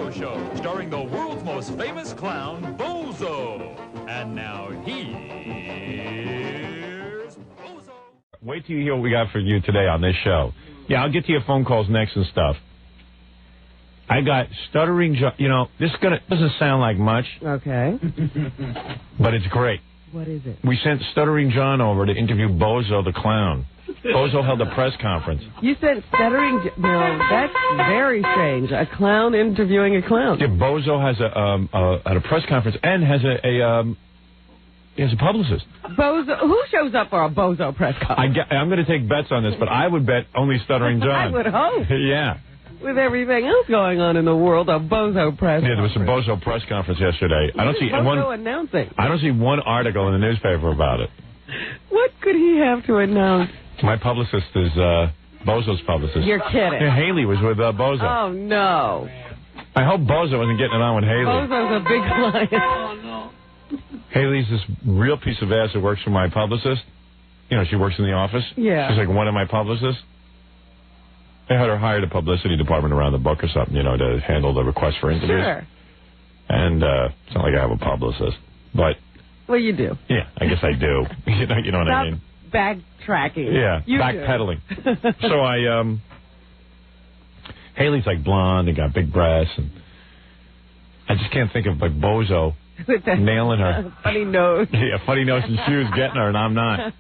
radio show starring the world's most famous clown, Bozo. And now here's Bozo. Wait till you hear what we got for you today on this show. Yeah, I'll get to your phone calls next and stuff. I got Stuttering John. You know, this doesn't sound like much. Okay. But it's great. What is it? We sent Stuttering John over to interview Bozo the clown. Bozo held a press conference. You said Stuttering John. No, that's very strange. A clown interviewing a clown. Yeah, Bozo has at a press conference and has he has a publicist. Bozo. Who shows up for a Bozo press conference? I'm going to take bets on this, but I would bet only Stuttering John. I would hope. Yeah. With everything else going on in the world, a Bozo press conference. Yeah, there was a Bozo press conference yesterday. I don't see Bozo announcing. I don't see one article in the newspaper about it. What could he have to announce? My publicist is Bozo's publicist. You're kidding. Yeah, Haley was with Bozo. Oh, no. I hope Bozo wasn't getting it on with Haley. Bozo's a big client. Oh, no. Haley's this real piece of ass that works for my publicist. You know, she works in the office. Yeah. She's like one of my publicists. They had her hire the publicity department around the book or something, you know, to handle the request for interviews. Sure. And it's not like I have a publicist, but... Well, you do. Yeah, I guess I do. you know what I mean? Backtracking. Yeah, you backpedaling. So Haley's like blonde and got big breasts, and I just can't think of like Bozo with that nailing her. Funny nose. Yeah, funny nose and shoes getting her, and I'm not.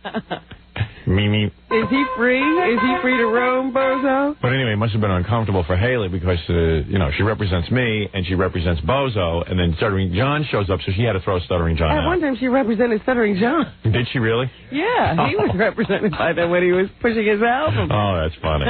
Me. Is he free? Is he free to roam, Bozo? But anyway, it must have been uncomfortable for Haley because, you know, she represents me and she represents Bozo, and then Stuttering John shows up, so she had to throw Stuttering John out. At one time, she represented Stuttering John. Did she really? Yeah, he was represented by them when he was pushing his album. Oh, that's funny.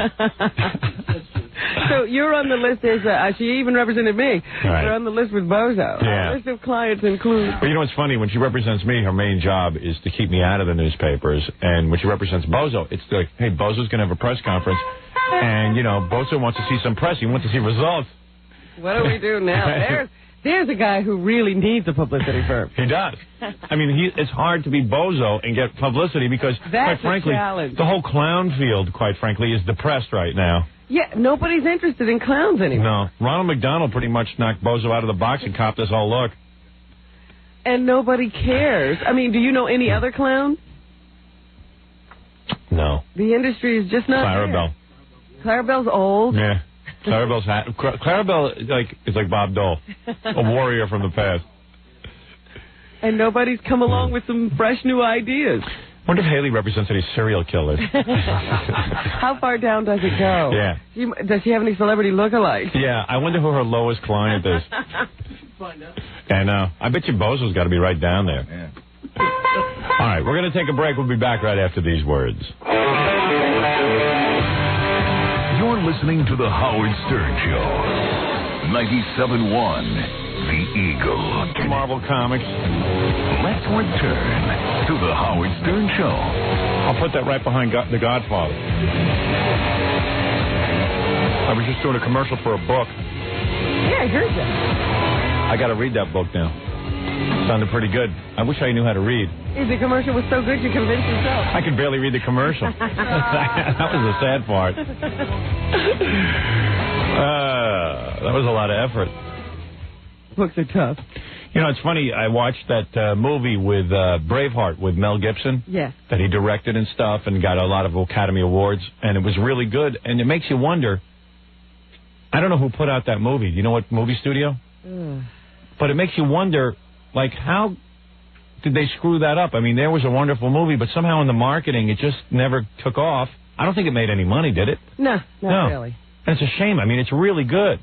So you're on the list as, she even represented me. Right. You're on the list with Bozo. Yeah. Our list of clients includes... But you know what's funny? When she represents me, her main job is to keep me out of the newspapers. And when she represents Bozo, it's like, hey, Bozo's going to have a press conference. And, you know, Bozo wants to see some press. He wants to see results. What do we do now? There's a guy who really needs a publicity firm. He does. I mean, it's hard to be Bozo and get publicity because, quite frankly, the whole clown field, quite frankly, is depressed right now. Yeah, nobody's interested in clowns anymore. No. Ronald McDonald pretty much knocked Bozo out of the box and copped this whole look. And nobody cares. I mean, do you know any other clown? No. The industry is just not Clarabelle. Clarabelle's old. Yeah. Clarabelle is like Bob Dole, a warrior from the past. And nobody's come along with some fresh new ideas. I wonder if Haley represents any serial killers. How far down does it go? Yeah. Does she have any celebrity lookalikes? Yeah, I wonder who her lowest client is. And I bet you Bozo's got to be right down there. Yeah. All right, we're going to take a break. We'll be back right after these words. You're listening to The Howard Stern Show. 97.1. The Eagle. Marvel Comics. Let's return to The Howard Stern Show. I'll put that right behind The Godfather. I was just doing a commercial for a book. Yeah, I heard that. I got to read that book now. Sounded pretty good. I wish I knew how to read. The commercial was so good you convinced yourself. I could barely read the commercial. That was the sad part. That was a lot of effort. Books are tough. You know, it's funny. I watched that movie with Braveheart with Mel Gibson. Yes. That he directed and stuff and got a lot of Academy Awards. And it was really good. And it makes you wonder. I don't know who put out that movie. You know what movie studio? But it makes you wonder, like, how did they screw that up? I mean, there was a wonderful movie, but somehow in the marketing, it just never took off. I don't think it made any money, did it? No, not really. And it's a shame. I mean, it's really good.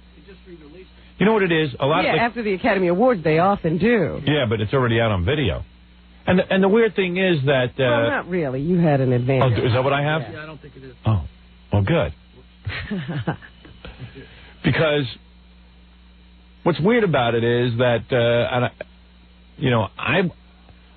You know what it is? After the Academy Awards, they often do. Yeah, but it's already out on video. And the weird thing is that... well, not really. You had an advantage. Oh, is that what I have? Yeah, I don't think it is. Oh, well, good. Because what's weird about it is that,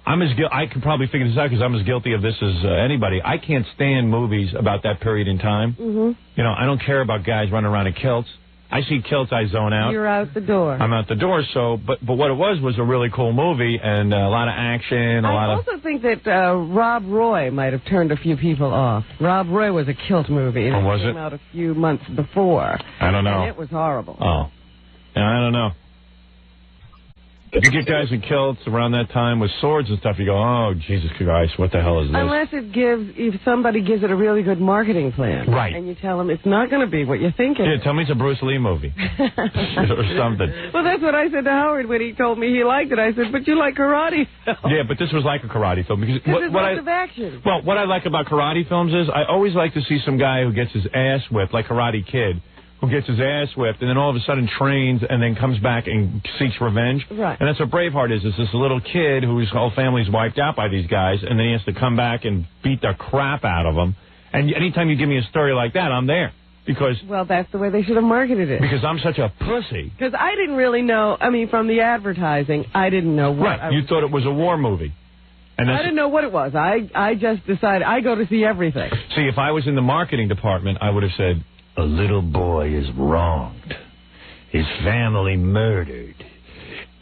I can probably figure this out because I'm as guilty of this as anybody. I can't stand movies about that period in time. Mm-hmm. You know, I don't care about guys running around in kilts. I see kilts, I zone out. You're out the door. I'm out the door, but what it was a really cool movie and a lot of action, I also think that Rob Roy might have turned a few people off. Rob Roy was a kilt movie. Oh, was it? Came out a few months before. I don't know. And it was horrible. Oh. I don't know. You get guys in kilts around that time with swords and stuff, you go, oh, Jesus Christ, what the hell is this? Unless if somebody gives it a really good marketing plan. Right. And you tell them it's not going to be what you think it is. Yeah, tell me it's a Bruce Lee movie. Or something. Well, that's what I said to Howard when he told me he liked it. I said, but you like karate films. Yeah, but this was like a karate film. Because there's lots of action. Well, what I like about karate films is I always like to see some guy who gets his ass whipped, like Karate Kid, who gets his ass whipped and then all of a sudden trains and then comes back and seeks revenge. Right. And that's what Braveheart is. It's this little kid whose whole family's wiped out by these guys, and then he has to come back and beat the crap out of them. And anytime you give me a story like that, I'm there. Because... Well, that's the way they should have marketed it. Because I'm such a pussy. Because I didn't really know, I mean, from the advertising, I didn't know what... Right, you thought it was a war movie. And I didn't know what it was. I just decided I go to see everything. See, if I was in the marketing department, I would have said... A little boy is wronged. His family murdered.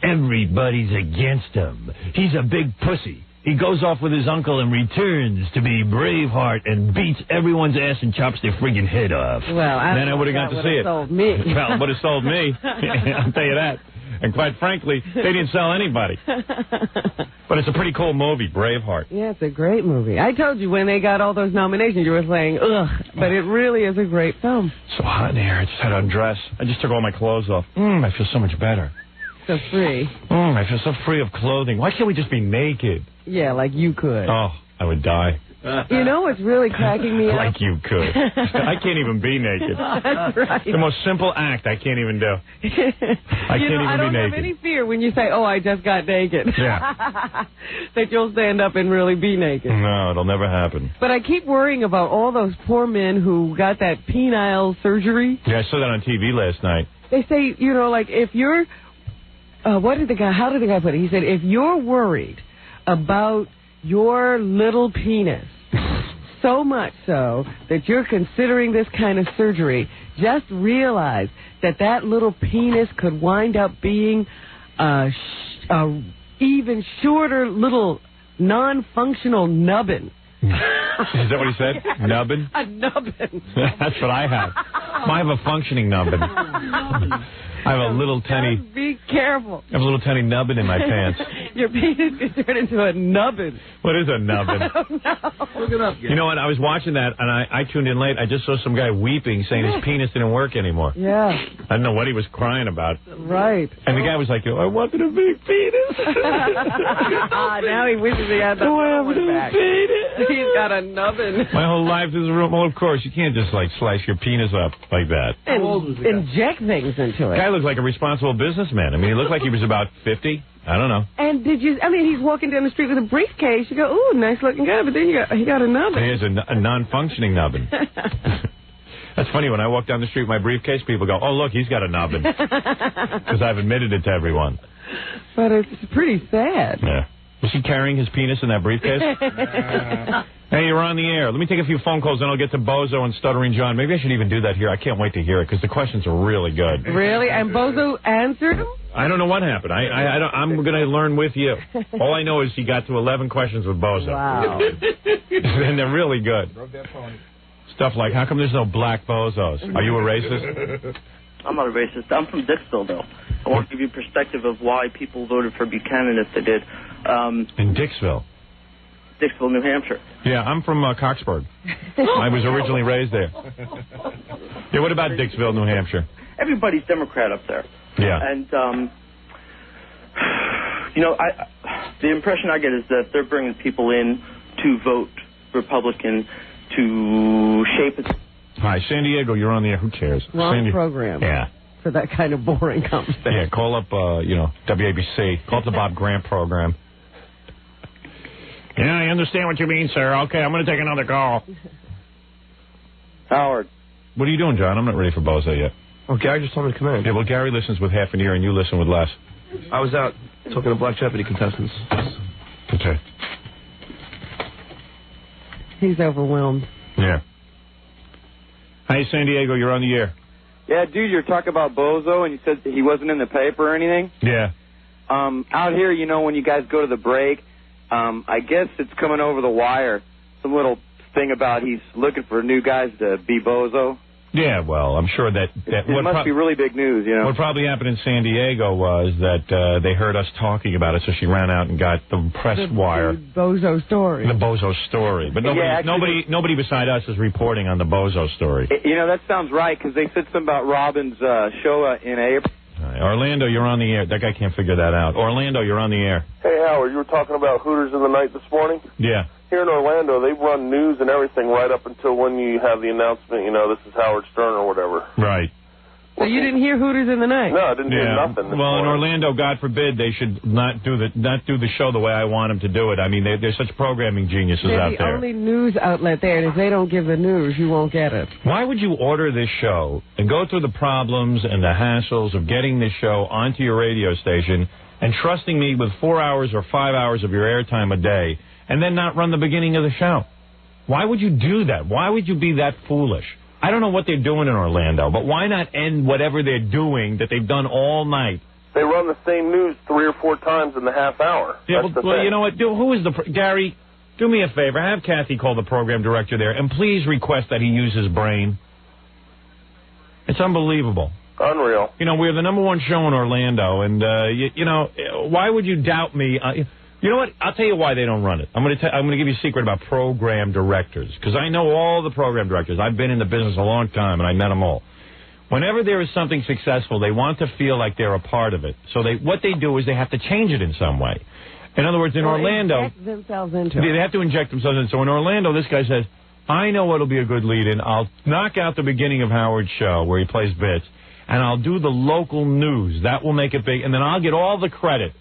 Everybody's against him. He's a big pussy. He goes off with his uncle and returns to be Braveheart and beats everyone's ass and chops their friggin' head off. Well, then I would have got to see it. Sold me. Well, it would have sold me. I'll tell you that. And quite frankly, they didn't sell anybody. But it's a pretty cool movie, Braveheart. Yeah, it's a great movie. I told you when they got all those nominations, you were saying, ugh, but it really is a great film. So hot in here, I just had to undress. I just took all my clothes off. I feel so much better. So free. I feel so free of clothing. Why can't we just be naked? Yeah, like you could. Oh, I would die. You know what's really cracking me up? Like you could. I can't even be naked. That's right. The most simple act I can't even do. I can't even be naked. I don't have any fear when you say, oh, I just got naked. Yeah. That you'll stand up and really be naked. No, it'll never happen. But I keep worrying about all those poor men who got that penile surgery. Yeah, I saw that on TV last night. They say, you know, like if you're, how did the guy put it? He said, if you're worried about your little penis, so much so that you're considering this kind of surgery, just realize that that little penis could wind up being a even shorter little non-functional nubbin. Is that what he said? Nubbin? A nubbin. That's what I have. I have a functioning nubbin. I have a little tiny... Just be careful. I have a little tiny nubbin in my pants. Your penis could turn into a nubbin. What is a nubbin? I don't know. Look it up. You know what? I was watching that, and I tuned in late. I just saw some guy weeping, saying his penis didn't work anymore. Yeah. I don't know what he was crying about. Right. And the guy was like, I wanted a big penis. Now he wishes he had the one back. He's got a nubbin. My whole life is a well, of course, you can't just, like, slice your penis up like that. And inject things into it. Guy looked like a responsible businessman. I mean, he looked like he was about 50. I don't know. And he's walking down the street with a briefcase. You go, ooh, nice looking guy, but then he got a nubbin. He has a non-functioning nubbin. That's funny. When I walk down the street with my briefcase, people go, oh, look, he's got a nubbin. Because I've admitted it to everyone. But it's pretty sad. Yeah. Was he carrying his penis in that briefcase? Hey, you're on the air. Let me take a few phone calls, and I'll get to Bozo and Stuttering John. Maybe I should even do that here. I can't wait to hear it, because the questions are really good. Really? And Bozo answered them? I don't know what happened. I'm going to learn with you. All I know is he got to 11 questions with Bozo. Wow. And they're really good. Stuff like, how come there's no black Bozos? Are you a racist? I'm not a racist. I'm from Dixville, though. I want to give you perspective of why people voted for Buchanan if they did. In Dixville? Dixville, New Hampshire. Yeah, I'm from Coxburg. I was originally raised there. Yeah, what about Dixville, New Hampshire? Everybody's Democrat up there. Yeah. And, the impression I get is that they're bringing people in to vote Republican to shape it. Hi, San Diego, you're on the air. Who cares? Wrong program. Yeah. For that kind of boring conversation. Yeah, call up, WABC. Call up the Bob Grant program. Yeah, I understand what you mean, sir. Okay, I'm going to take another call. Howard. What are you doing, John? I'm not ready for Bozo yet. Oh, Gary just told me to come in. Yeah, well, Gary listens with half an ear and you listen with less. I was out talking to Black Jeopardy contestants. Okay. He's overwhelmed. Yeah. Hi, San Diego, you're on the air. Yeah, dude, you're talking about Bozo, and you said that he wasn't in the paper or anything? Yeah. Out here, when you guys go to the break, I guess it's coming over the wire. Some little thing about he's looking for new guys to be Bozo. Yeah, well, I'm sure that it must be really big news, you know. What probably happened in San Diego was that they heard us talking about it, so she ran out and got the press wire. The Bozo story. The Bozo story. But nobody beside us is reporting on the Bozo story. You know, that sounds right, because they said something about Robin's show in April. Right, Orlando, you're on the air. That guy can't figure that out. Orlando, you're on the air. Hey, Howard, you were talking about Hooters in the Night this morning? Yeah. Here in Orlando, they run news and everything right up until when you have the announcement, you know, this is Howard Stern or whatever. Right. So you didn't hear Hooters in the Night? No, I didn't hear nothing. Well, in Orlando, God forbid, they should not do the show the way I want them to do it. I mean, they're such programming geniuses out there. The only news outlet there, and if they don't give the news, you won't get it. Why would you order this show and go through the problems and the hassles of getting this show onto your radio station and trusting me with 4 hours or 5 hours of your airtime a day and then not run the beginning of the show? Why would you do that? Why would you be that foolish? I don't know what they're doing in Orlando, but why not end whatever they're doing that they've done all night? They run the same news 3 or 4 times in the half hour. Yeah, well, you know what? Who is Gary, do me a favor. Have Kathy call the program director there, and please request that he use his brain. It's unbelievable. Unreal. You know, we're the #1 show in Orlando, and, you know, why would you doubt me? You know what? I'll tell you why they don't run it. I'm going to give you a secret about program directors, because I know all the program directors. I've been in the business a long time, and I met them all. Whenever there is something successful, they want to feel like they're a part of it. So what they do is they have to change it in some way. In other words, in Orlando, inject themselves into it. They have to inject themselves in. So in Orlando, this guy says, I know what'll be a good lead-in. I'll knock out the beginning of Howard's show where he plays bits, and I'll do the local news. That will make it big, and then I'll get all the credit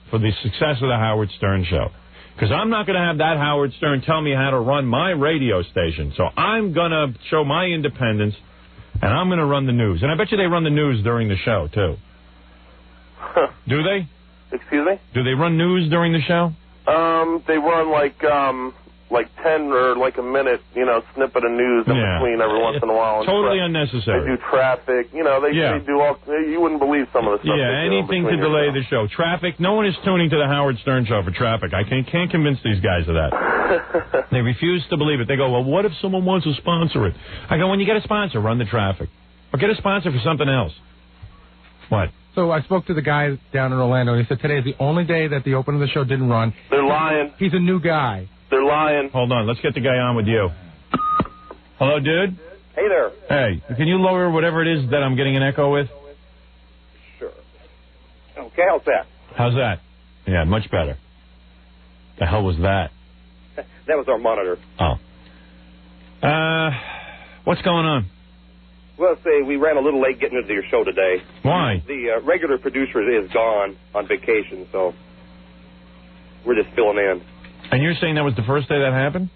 for the success of the Howard Stern show. Because I'm not going to have that Howard Stern tell me how to run my radio station. So I'm going to show my independence, and I'm going to run the news. And I bet you they run the news during the show, too. Do they? Excuse me? Do they run news during the show? They run like 10 or like a minute, you know, snippet of news in between every once in a while. Totally unnecessary. They do traffic. You know, they do all. You wouldn't believe some of the stuff. Yeah, anything to delay the show. Traffic. No one is tuning to the Howard Stern show for traffic. I can't convince these guys of that. They refuse to believe it. They go, well, what if someone wants to sponsor it? I go, when you get a sponsor, run the traffic. Or get a sponsor for something else. What? So I spoke to the guy down in Orlando, and he said today is the only day that the opening of the show didn't run. They're lying. He's a new guy. They're lying. Hold on. Let's get the guy on with you. Hello, dude? Hey there. Hey, can you lower whatever it is that I'm getting an echo with? Sure. Okay, how's that? How's that? Yeah, much better. The hell was that? That was our monitor. Oh. What's going on? Well, say we ran a little late getting into your show today. Why? The regular producer is gone on vacation, so we're just filling in. And you're saying that was the first day that happened?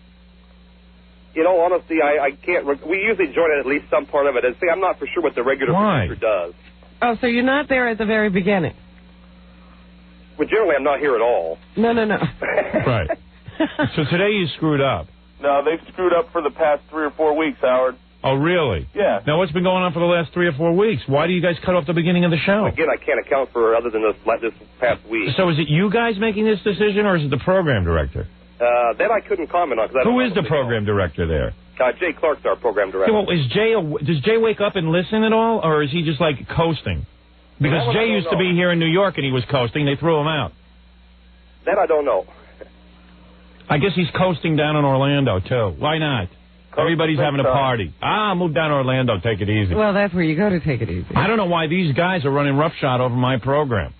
In all honesty, I can't. We usually join at least some part of it. And see, I'm not for sure what the regular producer does. Oh, so you're not there at the very beginning? Well, generally, I'm not here at all. No. Right. So today you screwed up. No, they've screwed up for the past 3 or 4 weeks, Howard. Oh, really? Yeah. Now, what's been going on for the last 3 or 4 weeks? Why do you guys cut off the beginning of the show? Again, I can't account for other than this past week. So is it you guys making this decision, or is it the program director? That I couldn't comment on. Who is the program director there? Jay Clark's our program director. Well, does Jay wake up and listen at all, or is he just like coasting? Because Jay used to be here in New York and he was coasting. They threw him out. That I don't know. I guess he's coasting down in Orlando, too. Why not? Everybody's having a party. Move down to Orlando, take it easy. Well, that's where you go to take it easy. I don't know why these guys are running roughshod over my program.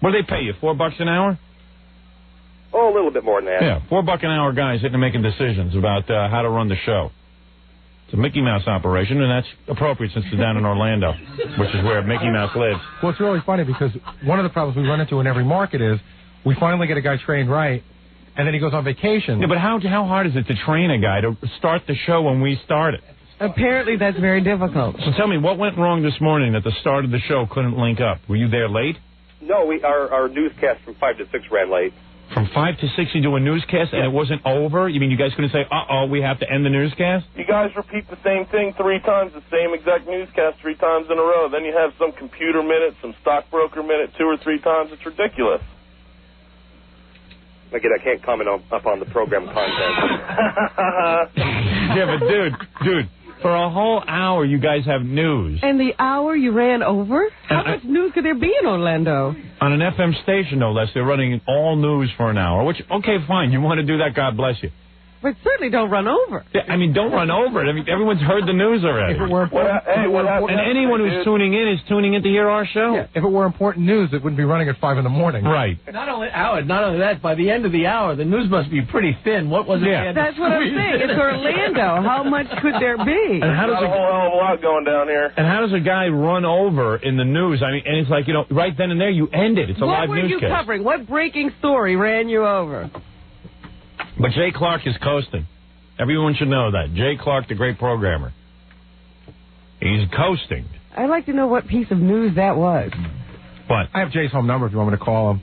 What do they pay you, $4 an hour? Oh, a little bit more than that. Yeah, $4 an hour guys sitting and making decisions about how to run the show. It's a Mickey Mouse operation, and that's appropriate since it's down in Orlando, which is where Mickey Mouse lives. Well, it's really funny because one of the problems we run into in every market is we finally get a guy trained right, and then he goes on vacation. Yeah, but how hard is it to train a guy to start the show when we start it? Apparently that's very difficult. So tell me, what went wrong this morning that the start of the show couldn't link up? Were you there late? No, our newscast from 5 to 6 ran late. From 5 to 6 you do a newscast and it wasn't over? You mean you guys couldn't say, we have to end the newscast? You guys repeat the same thing 3 times, the same exact newscast 3 times in a row. Then you have some computer minute, some stockbroker minute 2 or 3 times. It's ridiculous. Again, I can't comment upon the program content. Yeah, but dude, For a whole hour, you guys have news. And the hour you ran over? How much news could there be in Orlando? On an FM station, no less. They're running all news for an hour, which, okay, fine. You want to do that, God bless you. But certainly don't run over. Yeah, I mean, don't run over it. I mean, everyone's heard the news already. If it were important, and anyone who's tuning in is tuning in to hear our show. Yeah, if it were important news, it wouldn't be running at 5 in the morning. Right. Not only that, by the end of the hour, the news must be pretty thin. What was it? Yeah. That's what I'm saying. It's Orlando. How much could there be? And how does a whole hell of a lot going down here. And how does a guy run over in the news? I mean, and it's like, you know, right then and there, you end it. It's a live newscast. What were you covering? What breaking story ran you over? But Jay Clark is coasting. Everyone should know that. Jay Clark, the great programmer. He's coasting. I'd like to know what piece of news that was. What? I have Jay's home number if you want me to call him.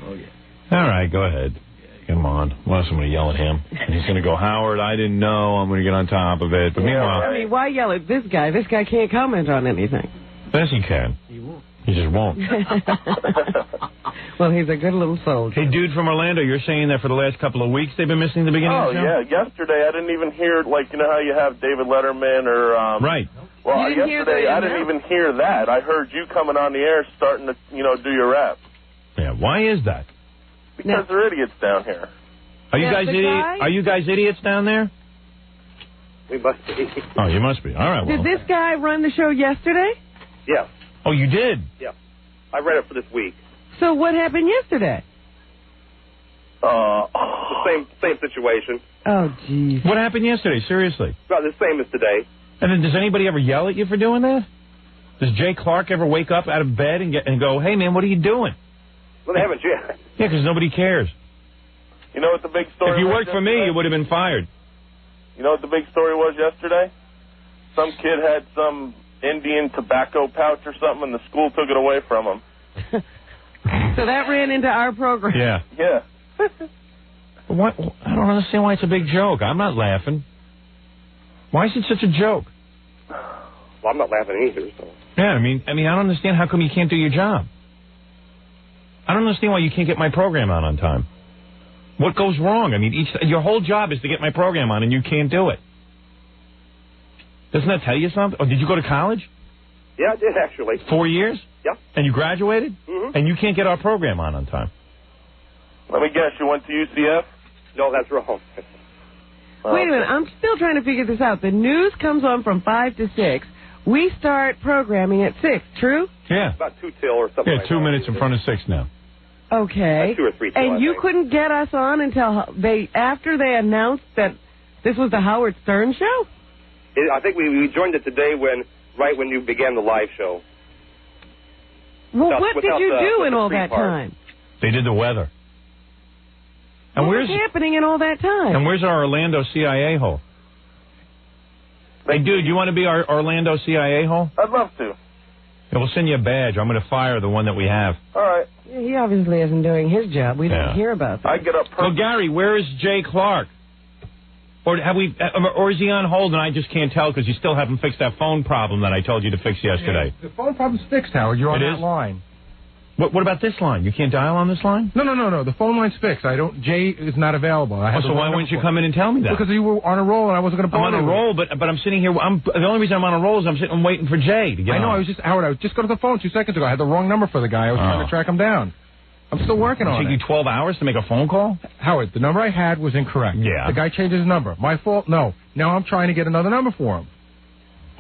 Oh, yeah. All right, go ahead. Come on. Why somebody yell at him? And he's going to go, Howard, I didn't know. I'm going to get on top of it. But meanwhile... I mean, why yell at this guy? This guy can't comment on anything. Yes, he can. He won't. He just won't. Well, he's a good little soldier. Hey, dude from Orlando, you're saying that for the last couple of weeks they've been missing the beginning of the show? Oh, yeah. Yesterday, I didn't even hear, like, you know how you have David Letterman or... Right. Well, yesterday, I didn't even hear that. I heard you coming on the air starting to, you know, do your rap. Yeah, why is that? Because they're idiots down here. Are you guys idiots down there? We must be. Oh, you must be. All right, well. Did this guy run the show yesterday? Yeah. Oh, you did? Yeah. I read it for this week. So what happened yesterday? The same situation. Oh, jeez. What happened yesterday? Seriously? About the same as today. And then does anybody ever yell at you for doing that? Does Jay Clark ever wake up out of bed and go, hey, man, what are you doing? Well, they haven't yet. Yeah, because nobody cares. You know what the big story was? If you worked yesterday? for me, you would have been fired. You know what the big story was yesterday? Some kid had some Indian tobacco pouch or something, and the school took it away from him. So that ran into our program. Yeah. Yeah. What? I don't understand why it's a big joke. I'm not laughing. Why is it such a joke? Well, I'm not laughing either. So. Yeah, I mean, I don't understand how come you can't do your job. I don't understand why you can't get my program on time. What goes wrong? I mean, your whole job is to get my program on, and you can't do it. Doesn't that tell you something? Oh, did you go to college? Yeah, I did, actually. 4 years? Yeah. And you graduated? Mm-hmm. And you can't get our program on time? Let me guess, you went to UCF? No, that's wrong. Wait a minute, I'm still trying to figure this out. The news comes on from 5 to 6. We start programming at 6, true? Yeah. About 2 till or something like 2 that. minutes in front of 6 now. Okay. 2 or 3 till, and you couldn't get us on until after they announced that this was the Howard Stern show? I think we joined it today right when you began the live show. Well, what did you do in all that time? They did the weather. And what was happening in all that time? And where's our Orlando CIA hole? Hey, dude, you want to be our Orlando CIA hole? I'd love to. Yeah, we'll send you a badge. I'm going to fire the one that we have. All right. Yeah, he obviously isn't doing his job. We don't hear about that. I get up. Well, Gary, where is Jay Clark? Or is he on hold and I just can't tell because you still haven't fixed that phone problem that I told you to fix yesterday? Yeah, the phone problem's fixed, Howard. You're on that line. What about this line? You can't dial on this line? No. The phone line's fixed. Jay is not available. So why wouldn't you come in and tell me that? Because you were on a roll and I wasn't going to bother you. I'm on a roll, but I'm sitting here. The only reason I'm on a roll is I'm sitting waiting for Jay to get on. I know. Howard, I was just going to the phone 2 seconds ago. I had the wrong number for the guy. I was trying to track him down. I'm still working on it. It took you 12 hours to make a phone call? Howard, the number I had was incorrect. Yeah. The guy changed his number. My fault? No. Now I'm trying to get another number for him.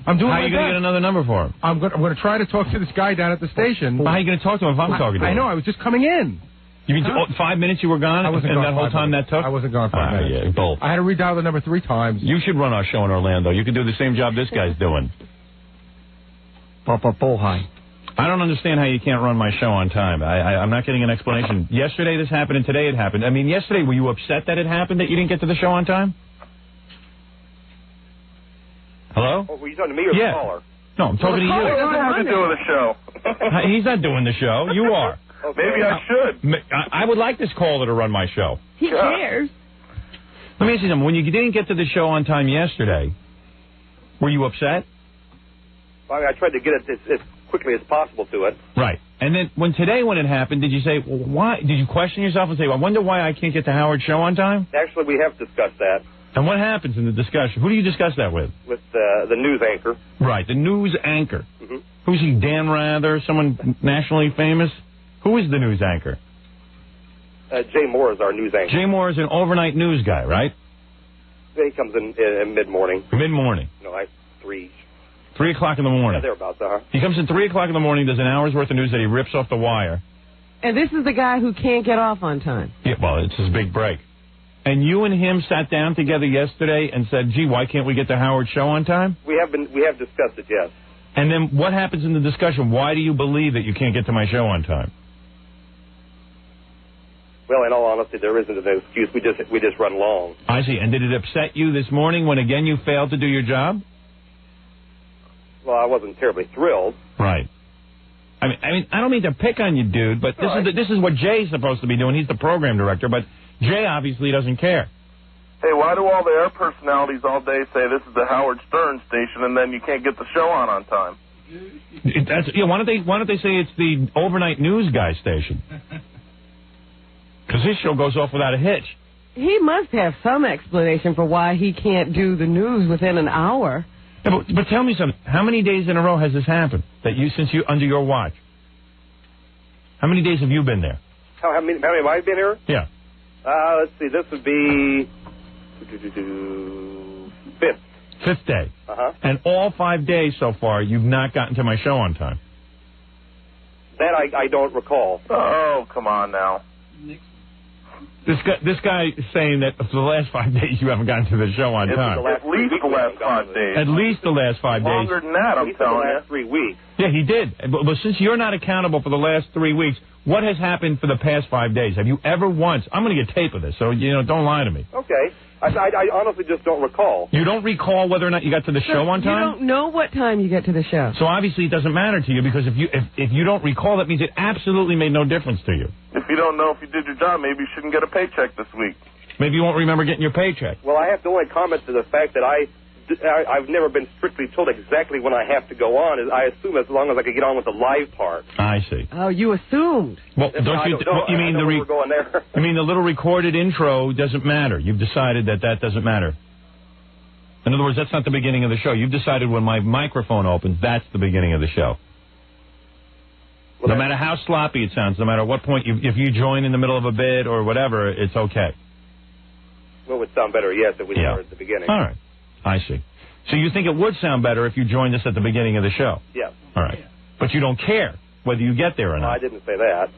I'm doing How are you going to get another number for him? I'm going to try to talk to this guy down at the station. Well, how are you going to talk to him if I'm talking to him? I know. I was just coming in. You mean 5 minutes you were gone? I wasn't gone that whole time minutes. that took? I wasn't gone 5 minutes. Yeah, both. I had to redial the number 3 times. You should run our show in Orlando. You can do the same job this guy's doing. I don't understand how you can't run my show on time. I'm not getting an explanation. Yesterday this happened and today it happened. I mean, yesterday, were you upset that it happened, that you didn't get to the show on time? Hello? Oh, were you talking to me or the caller? No, I'm talking to you. What does it have to do with the show? He's not doing the show. You are. Maybe I should. I would like this caller to run my show. He cares. Let me ask you something. When you didn't get to the show on time yesterday, were you upset? I tried to get it as quickly as possible to it. Right. And then when it happened, did you say, well, why? Did you question yourself and say, well, I wonder why I can't get the Howard show on time? Actually, we have discussed that. And what happens in the discussion? Who do you discuss that with? With the news anchor. Right, the news anchor. Mm-hmm. Who's he, Dan Rather, someone nationally famous? Who is the news anchor? Jay Moore is our news anchor. Jay Moore is an overnight news guy, right? He comes in mid-morning. Mid-morning. Like 3. 3 o'clock in the morning. Yeah, thereabouts, He comes in 3 o'clock in the morning, does an hour's worth of news that he rips off the wire. And this is the guy who can't get off on time. Yeah, well, it's his big break. And you and him sat down together yesterday and said, gee, why can't we get the Howard show on time? We have discussed it, yes. And then what happens in the discussion? Why do you believe that you can't get to my show on time? Well, in all honesty, there isn't an excuse. We just run long. I see. And did it upset you this morning when, again, you failed to do your job? Well, I wasn't terribly thrilled. Right. I mean, I don't mean to pick on you, dude, but this is what Jay's supposed to be doing. He's the program director, but Jay obviously doesn't care. Hey, why do all the air personalities all day say this is the Howard Stern station, and then you can't get the show on time? Why don't they say it's the overnight news guy station? Because his show goes off without a hitch. He must have some explanation for why he can't do the news within an hour. Yeah, but tell me something. How many days in a row has this happened? Under your watch? How many days have you been there? How many have I been here? Yeah. Let's see. This would be fifth. Fifth day. Uh-huh. And all 5 days so far, you've not gotten to my show on time. That I don't recall. Oh, come on now. This guy is saying that for the last 5 days you haven't gotten to the show on time. At least the last 5 days. At least the last 5 days. Longer than that, I'm telling you. The last 3 weeks. Yeah, he did. But since you're not accountable for the last 3 weeks, what has happened for the past 5 days? Have you ever once... I'm going to get tape of this, so, don't lie to me. Okay. I honestly just don't recall. You don't recall whether or not you got to the show on time? You don't know what time you get to the show. So obviously it doesn't matter to you, because if you don't recall, that means it absolutely made no difference to you. If you don't know if you did your job, maybe you shouldn't get a paycheck this week. Maybe you won't remember getting your paycheck. Well, I have to only comment to the fact that I've never been strictly told exactly when I have to go on. I assume as long as I could get on with the live part. I see. Oh, you assumed. Well, you mean the little recorded intro doesn't matter? You've decided that doesn't matter. In other words, that's not the beginning of the show. You've decided when my microphone opens, that's the beginning of the show. Well, no matter how sloppy it sounds, no matter what point, if you join in the middle of a bit or whatever, it's okay. Well, it would sound better, yes, if we started at the beginning. All right. I see. So you think it would sound better if you joined us at the beginning of the show? Yeah. All right. But you don't care whether you get there or not. No, I didn't say that.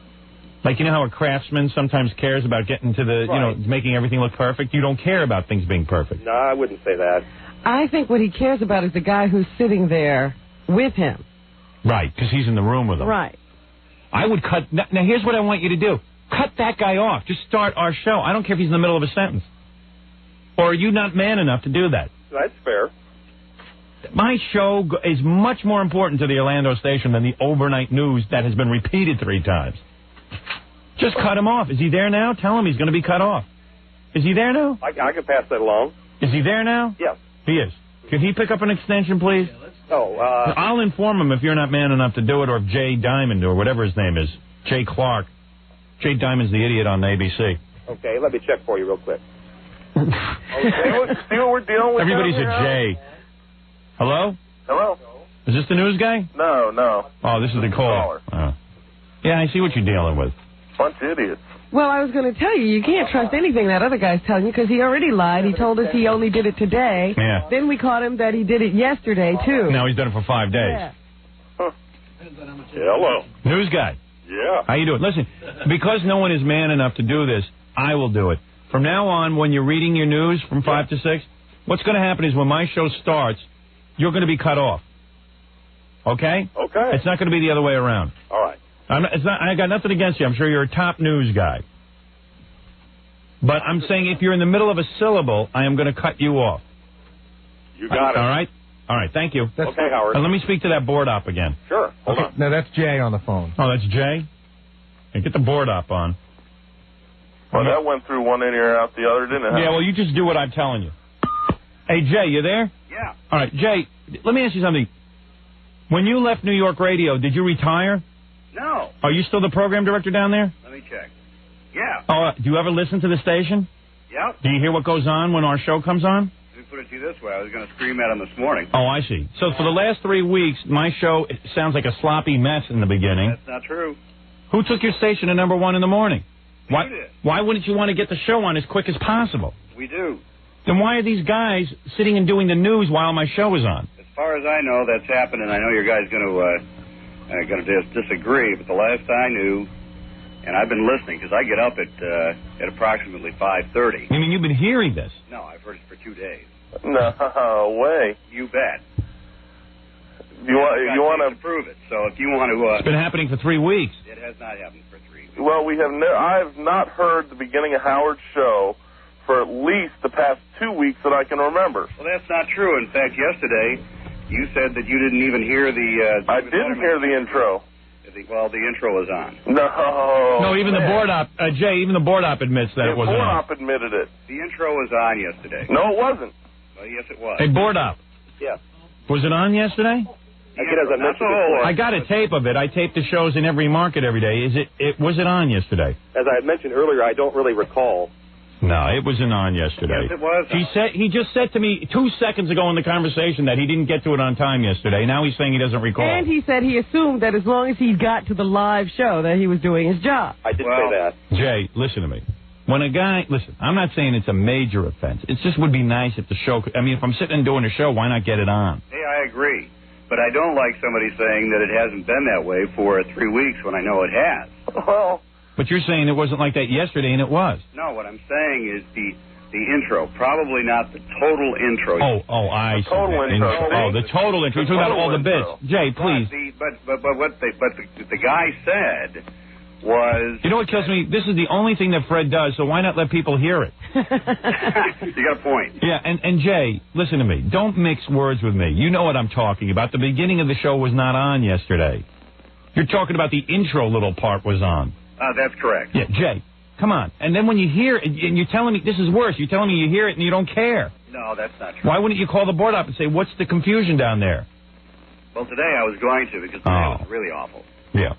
Like, you know how a craftsman sometimes cares about getting to the, making everything look perfect? You don't care about things being perfect. No, I wouldn't say that. I think what he cares about is the guy who's sitting there with him. Right, because he's in the room with him. Right. I would cut... Now, here's what I want you to do. Cut that guy off. Just start our show. I don't care if he's in the middle of a sentence. Or are you not man enough to do that? That's fair. My show is much more important to the Orlando station than the overnight news that has been repeated 3 times. Just cut him off. Is he there now? Tell him he's going to be cut off. Is he there now? I can pass that along. Is he there now? Yes. He is. Can he pick up an extension, please? I'll inform him if you're not man enough to do it, or if Jay Diamond, or whatever his name is, Jay Clark. Jay Diamond's the idiot on ABC. Okay, let me check for you real quick. See what we're dealing with? Everybody's a Jay. Hello? Hello? Is this the news guy? No. Oh, this is the caller. Yeah, I see what you're dealing with. Bunch of idiots. Well, I was going to tell you, you can't trust anything that other guy's telling you, because he already lied. He told us he only did it today. Yeah. Then we caught him that he did it yesterday, too. Now he's done it for 5 days. Yeah. Huh. Hello. News guy. Yeah. How you doing? Listen, because no one is man enough to do this, I will do it. From now on, when you're reading your news from 5 to 6, what's going to happen is when my show starts, you're going to be cut off. Okay? Okay. It's not going to be the other way around. All right. I got nothing against you. I'm sure you're a top news guy. But I'm saying if you're in the middle of a syllable, I am going to cut you off. You got it. All right? All right, thank you. Okay, Howard. Let me speak to that board op again. Sure. Hold on. No, that's Jay on the phone. Oh, that's Jay? Hey, get the board op on. Well, that went through one ear out the other, didn't it? Yeah, well, you just do what I'm telling you. Hey, Jay, you there? Yeah. All right, Jay, let me ask you something. When you left New York Radio, did you retire? No. Are you still the program director down there? Let me check. Yeah. Oh, do you ever listen to the station? Yep. Do you hear what goes on when our show comes on? Let me put it to you this way. I was going to scream at him this morning. Oh, I see. So for the last 3 weeks, my show sounds like a sloppy mess in the beginning. That's not true. Who took your station to #1 in the morning? You did. Why wouldn't you want to get the show on as quick as possible? We do. Then why are these guys sitting and doing the news while my show is on? As far as I know, that's happened, and I know your guys going to disagree, but the last I knew, and I've been listening because I get up at approximately 5:30. You mean you've been hearing this? No, I've heard it for 2 days. No way. You bet. You want to prove it? So if you want to, it's been happening for 3 weeks. It has not happened for 3 weeks. Well, I've not heard the beginning of Howard's show for at least the past 2 weeks that I can remember. Well, that's not true. In fact, yesterday you said that you didn't even hear the. I didn't hear the intro. Well, the intro was on. No, even the board op, Jay, even the board op admits that it wasn't on. The board op admitted it. The intro was on yesterday. No, it wasn't. Well, yes, it was. Hey, board op. Yeah. Was it on yesterday? Again, as I mentioned before, I got a tape of it. I tape the shows in every market every day. Was it on yesterday? as I had mentioned earlier, I don't really recall. No, it wasn't on yesterday. Yes, it was. He just said to me 2 seconds ago in the conversation that he didn't get to it on time yesterday. Now he's saying he doesn't recall. And he said he assumed that as long as he got to the live show that he was doing his job. I did say that. Jay, listen to me. When a guy, listen, I'm not saying it's a major offense. It just would be nice if the show, if I'm sitting and doing a show, why not get it on? Hey, I agree. But I don't like somebody saying that it hasn't been that way for 3 weeks when I know it has. Well, but you're saying it wasn't like that yesterday, and it was. No, what I'm saying is the intro, probably not the total intro. I see. Total intro. The total intro. You're talking about all the bits. Jay, please. But what the guy said was... You know what kills me? This is the only thing that Fred does, so why not let people hear it? You got a point. Yeah, and Jay, listen to me. Don't mix words with me. You know what I'm talking about. The beginning of the show was not on yesterday. You're talking about the intro little part was on. That's correct. Yeah, Jay, come on. And then when you hear it, and you're telling me, this is worse, you're telling me you hear it and you don't care. No, that's not true. Why wouldn't you call the board up and say, what's the confusion down there? Well, today I was going to, because today was really awful. Yeah.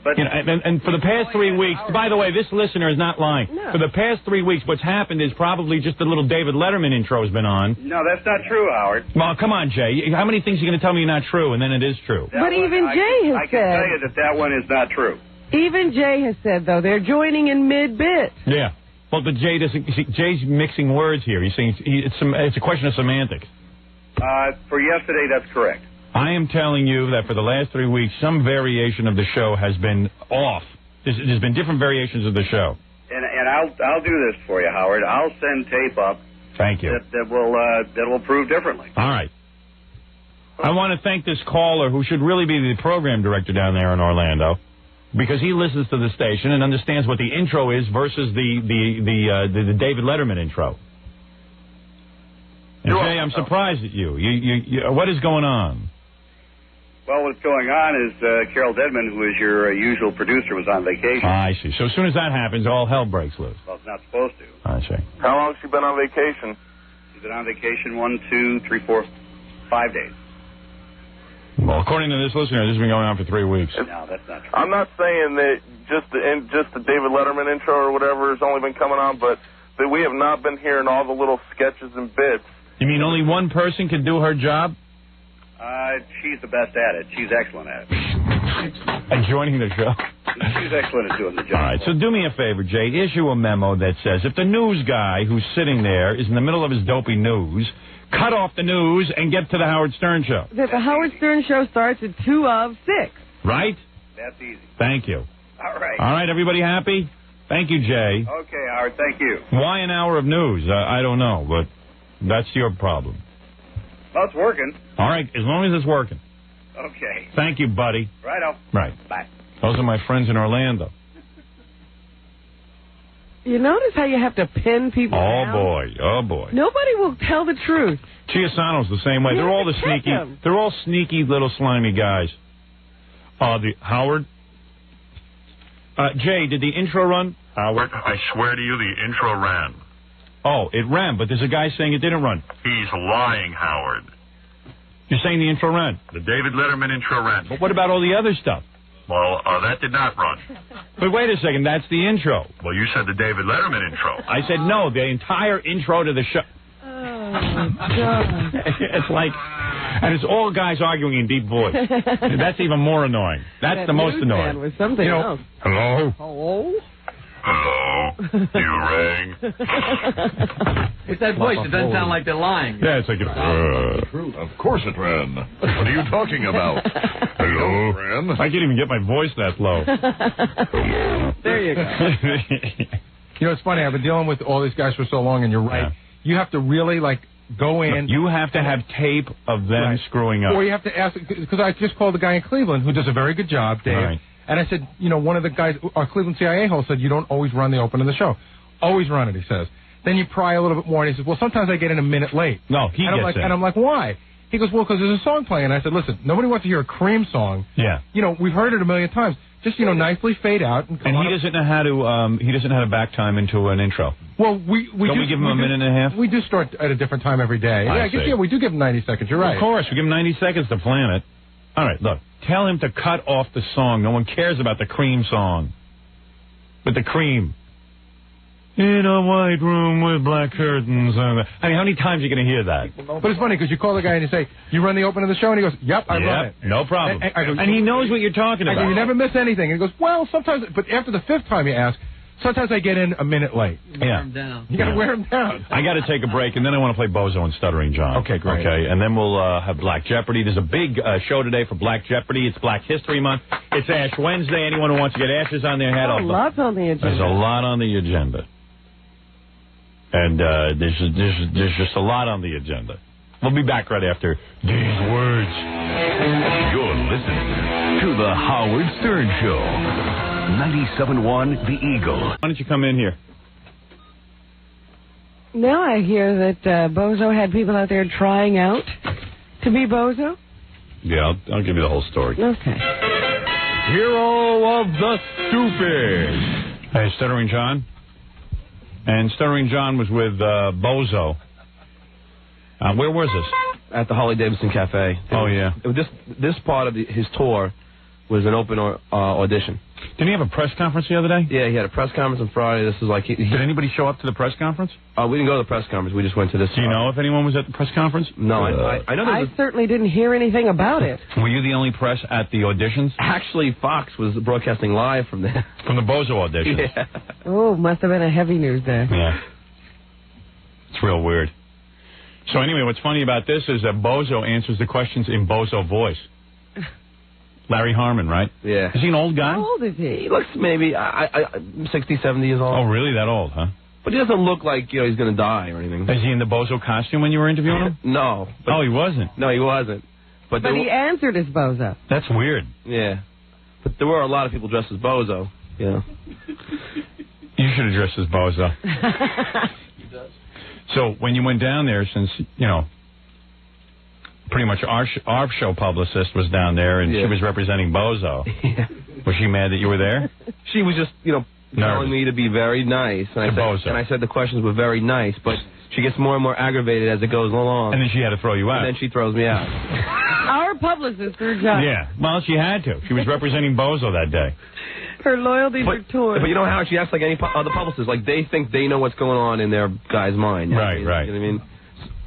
But you know, and for the past 3 weeks, by the way, this listener is not lying. No. For the past 3 weeks, what's happened is probably just the little David Letterman intro has been on. No, that's not true, Howard. Well, come on, Jay. How many things are you going to tell me are not true, and then it is true? But even Jay has said... I can tell you that one is not true. Even Jay has said, though, they're joining in mid-bit. Yeah. Well, but Jay doesn't... See, Jay's mixing words here. He's saying it's a question of semantics. For yesterday, that's correct. I am telling you that for the last 3 weeks, some variation of the show has been off. There's been different variations of the show. And I'll do this for you, Howard. I'll send tape up. Thank you. That will prove differently. All right. I want to thank this caller who should really be the program director down there in Orlando, because he listens to the station and understands what the intro is versus the David Letterman intro. And Jay, I'm surprised at you. What is going on? Well, what's going on is Carol Dedman, who is your usual producer, was on vacation. I see. So as soon as that happens, all hell breaks loose. Well, it's not supposed to. I see. How long has she been on vacation? She's been on vacation 1, 2, 3, 4, 5 days. Well, according to this listener, this has been going on for 3 weeks. No, that's not true. I'm not saying that just the David Letterman intro or whatever has only been coming on, but that we have not been hearing all the little sketches and bits. You mean only one person can do her job? She's the best at it. She's excellent at it. And joining the show? She's excellent at doing the job. All right, so do me a favor, Jay. Issue a memo that says if the news guy who's sitting there is in the middle of his dopey news, cut off the news and get to the Howard Stern show. That the Howard Stern show starts at 2 of 6. Right? That's easy. Thank you. All right. All right, everybody happy? Thank you, Jay. Okay, Howard, thank you. Why an hour of news? I don't know, but that's your problem. Well, it's working. All right, as long as it's working. Okay. Thank you, buddy. Righto. Right. Bye. Those are my friends in Orlando. You notice how you have to pin people down? Oh, boy. Nobody will tell the truth. Chiasano's the same way. They're all the sneaky. Them. They're all sneaky little slimy guys. Howard? Jay, did the intro run? Howard, I swear to you, the intro ran. Oh, it ran, but there's a guy saying it didn't run. He's lying, Howard. You're saying the intro ran? The David Letterman intro ran. But what about all the other stuff? Well, that did not run. But wait a second, that's the intro. Well, you said the David Letterman intro. I said no, the entire intro to the show. Oh, God. It's like, and it's all guys arguing in deep voice. That's even more annoying. That's That the most news annoying. man was something else. Hello? Hello? Hello? You rang? With that voice, it doesn't sound like they're lying. Yeah, it's like, Of course it ran. What are you talking about? Hello, ran? I can't even get my voice that low. There you go. You know, it's funny. I've been dealing with all these guys for so long, and you're right. Yeah. You have to really, like, go in. You have to have tape of them screwing up. Or you have to ask, because I just called the guy in Cleveland who does a very good job, Dave. Right. And I said, you know, one of the guys, our Cleveland CIA host said, you don't always run the open of the show. Always run it, he says. Then you pry a little bit more, and he says, well, sometimes I get in a minute late. No, he and I'm gets like, in. And I'm like, why? He goes, well, because there's a song playing. And I said, listen, nobody wants to hear a Cream song. Yeah. You know, we've heard it a million times. Just, you know, nicely fade out. And he doesn't know how to, he doesn't know how to back time into an intro. Well, we give him a minute and a half? We do start at a different time every day. I I guess, see. yeah, we do give him 90 seconds. You're right. Of course, we give him 90 seconds to plan it. All right, look, tell him to cut off the song. No one cares about the Cream song. But the Cream. In a white room with black curtains. I mean, how many times are you going to hear that? But it's funny because you call the guy and you say, you run the open of the show? And he goes, yep, I run it. No problem. And I go, and he knows what you're talking I about. go, you never miss anything. And he goes, well, sometimes, but after the fifth time you ask, sometimes I get in a minute late. Yeah. You got to wear him down. I got to take a break, and then I want to play Bozo and Stuttering John. Okay, great. Okay, and then we'll have Black Jeopardy. There's a big show today for Black Jeopardy. It's Black History Month. It's Ash Wednesday. Anyone who wants to get ashes on their head, Lots on the agenda. there's a lot on the agenda. And there's just a lot on the agenda. We'll be back right after these words. You're listening to The Howard Stern Show. 97.1 The Eagle. Why don't you come in here? Now I hear that Bozo had people out there trying out to be Bozo. Yeah, I'll give you the whole story. Okay. Hero of the Stupid. Hey, Stuttering John. And Stuttering John was with Bozo. Where was this? At the Harley Davidson Cafe. Oh, yeah. This part of his tour was an open audition. Didn't he have a press conference the other day? Yeah, he had a press conference on Friday. This is like... Did anybody show up to the press conference? We didn't go to the press conference. We just went to this... Do you know if anyone was at the press conference? No, I know I certainly didn't hear anything about it. Were you the only press at the auditions? Actually, Fox was broadcasting live from there. From the Bozo auditions? Yeah. Oh, must have been a heavy news day. Yeah. It's real weird. So anyway, what's funny about this is that Bozo answers the questions in Bozo voice. Larry Harmon, right? Yeah. Is he an old guy? How old is he? He looks maybe 60, 70 years old. Oh, really? That old, huh? But he doesn't look like he's going to die or anything. Is he in the Bozo costume when you were interviewing him? No. Oh, he wasn't? No, he wasn't. But he answered as Bozo. That's weird. Yeah. But there were a lot of people dressed as Bozo. Yeah. You should have dressed as Bozo. So when you went down there, since, you know, pretty much our show publicist was down there, and she was representing Bozo. Yeah. Was she mad that you were there? She was just, telling me to be very nice. And I said the questions were very nice, but she gets more and more aggravated as it goes along. And then she had to throw you out. And then she throws me out. Our publicist, her job. Yeah. Well, she had to. She was representing Bozo that day. Her loyalties are torn. But you know how she acts like any other publicist. Like, they think they know what's going on in their guy's mind. You know Right. You know what I mean?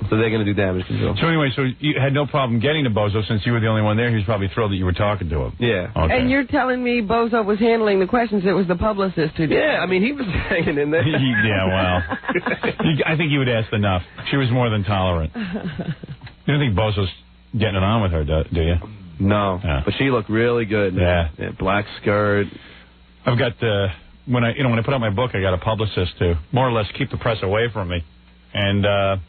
So they're going to do damage control. So anyway, you had no problem getting to Bozo since you were the only one there. He was probably thrilled that you were talking to him. Yeah. Okay. And you're telling me Bozo was handling the questions. It was the publicist who did. Yeah, I mean, he was hanging in there. Yeah, well. I think you had asked enough. She was more than tolerant. You don't think Bozo's getting it on with her, do you? No. Yeah. But she looked really good. Yeah. Black skirt. I've got, when I put out my book, I got a publicist to more or less keep the press away from me. And,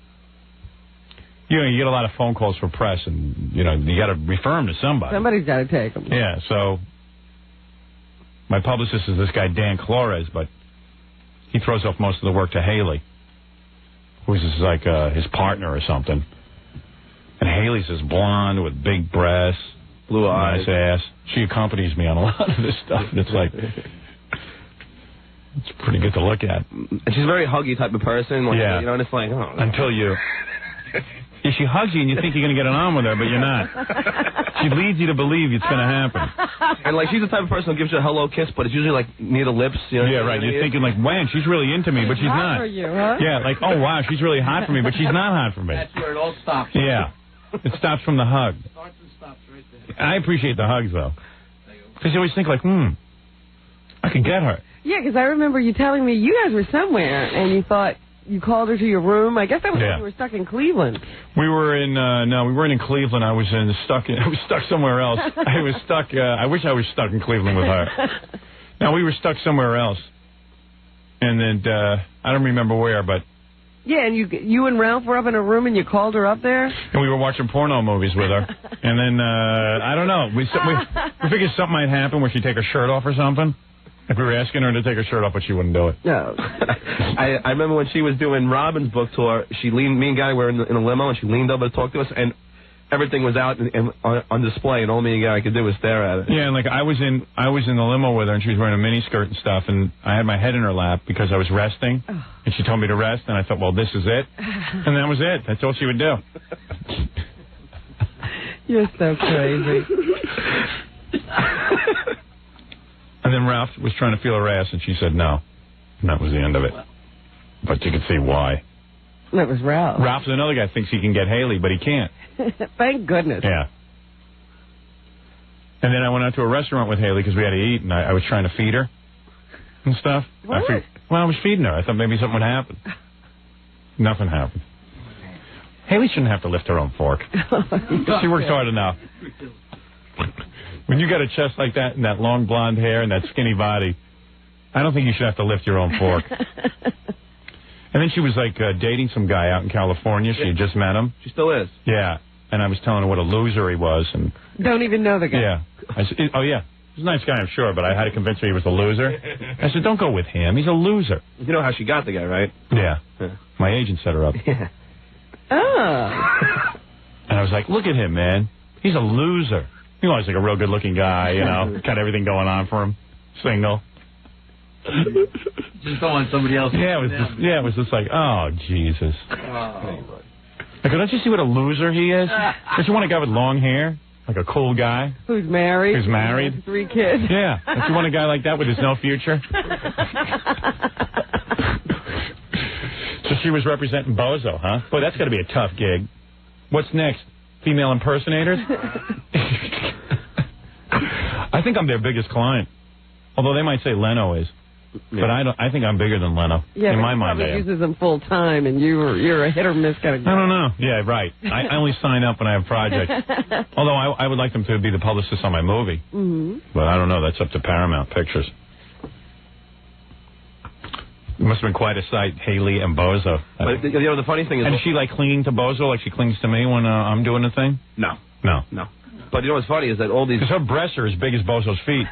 you get a lot of phone calls for press, and, you got to refer them to somebody. Somebody's got to take them. Yeah, so my publicist is this guy, Dan Flores, but he throws off most of the work to Haley, who's like his partner or something. And Haley's this blonde with big breasts, blue eyes, nice ass. She accompanies me on a lot of this stuff, and it's like... It's pretty good to look at. And she's a very huggy type of person. Like, yeah. And it's like, oh. Until you... Yeah, she hugs you and you think you're going to get it on with her, but you're not. She leads you to believe it's going to happen. And, like, she's the type of person who gives you a hello kiss, but it's usually, like, near the lips. You know, yeah, right. You're thinking, like, man, she's really into me, but she's not. For you, huh? Yeah, like, oh, wow, she's really hot for me, but she's not hot for me. That's where it all stops. Yeah. It stops from the hug. Starts and stops right there. I appreciate the hugs, though. Because you always think, like, I could get her. Yeah, because I remember you telling me you guys were somewhere, and you thought you called her to your room. I guess that was when you were stuck in Cleveland. We were in, no, we weren't in Cleveland. I was stuck somewhere else. I was stuck, I wish I was stuck in Cleveland with her. No, we were stuck somewhere else. And then, I don't remember where, but. Yeah, and you and Ralph were up in a room and you called her up there? And we were watching porno movies with her. And then, I don't know, we figured something might happen where she'd take her shirt off or something. If we were asking her to take her shirt off, but she wouldn't do it. No. I remember when she was doing Robin's book tour, me and Guy were in a limo, and she leaned over to talk to us, and everything was out on display, and all me and Guy could do was stare at it. Yeah, and like I was in the limo with her, and she was wearing a mini skirt and stuff, and I had my head in her lap because I was resting, and she told me to rest, and I thought, well, this is it, and that was it. That's all she would do. You're so crazy. And then Ralph was trying to feel her ass, and she said no. And that was the end of it. But you can see why. That was Ralph. Ralph's another guy thinks he can get Haley, but he can't. Thank goodness. Yeah. And then I went out to a restaurant with Haley because we had to eat, and I was trying to feed her and stuff. What? I was feeding her. I thought maybe something would happen. Nothing happened. Haley shouldn't have to lift her own fork. She works hard enough. When you got a chest like that and that long blonde hair and that skinny body, I don't think you should have to lift your own fork. And then she was like dating some guy out in California. She had just met him. She still is. Yeah. And I was telling her what a loser he was. And don't even know the guy. Yeah. I said, oh, yeah. He's a nice guy, I'm sure, but I had to convince her he was a loser. I said, don't go with him. He's a loser. You know how she got the guy, right? Yeah. My agent set her up. Yeah. Oh. And I was like, look at him, man. He's a loser. He was like a real good-looking guy, you know, got everything going on for him. Single. Just don't want somebody else. Yeah, it was just like, oh, Jesus. Oh. Like, don't you see what a loser he is? Don't you want a guy with long hair? Like a cool guy? Who's married? Who's married? 3 kids. Yeah. Don't you want a guy like that with his no future? So she was representing Bozo, huh? Boy, that's got to be a tough gig. What's next? Female impersonators? I think I'm their biggest client. Although they might say Leno is. Yeah. But I think I'm bigger than Leno. Yeah, in my mind, he uses them full time, and you're a hit or miss kind of guy. I don't know. Yeah, right. I only sign up when I have projects. Although I would like them to be the publicist on my movie. Mm-hmm. But I don't know. That's up to Paramount Pictures. It must have been quite a sight, Haley and Bozo. But, you know, the funny thing is... And is she, like, clinging to Bozo like she clings to me when I'm doing the thing? No. No. No. But you know what's funny is that all these... Because her breasts are as big as Bozo's feet.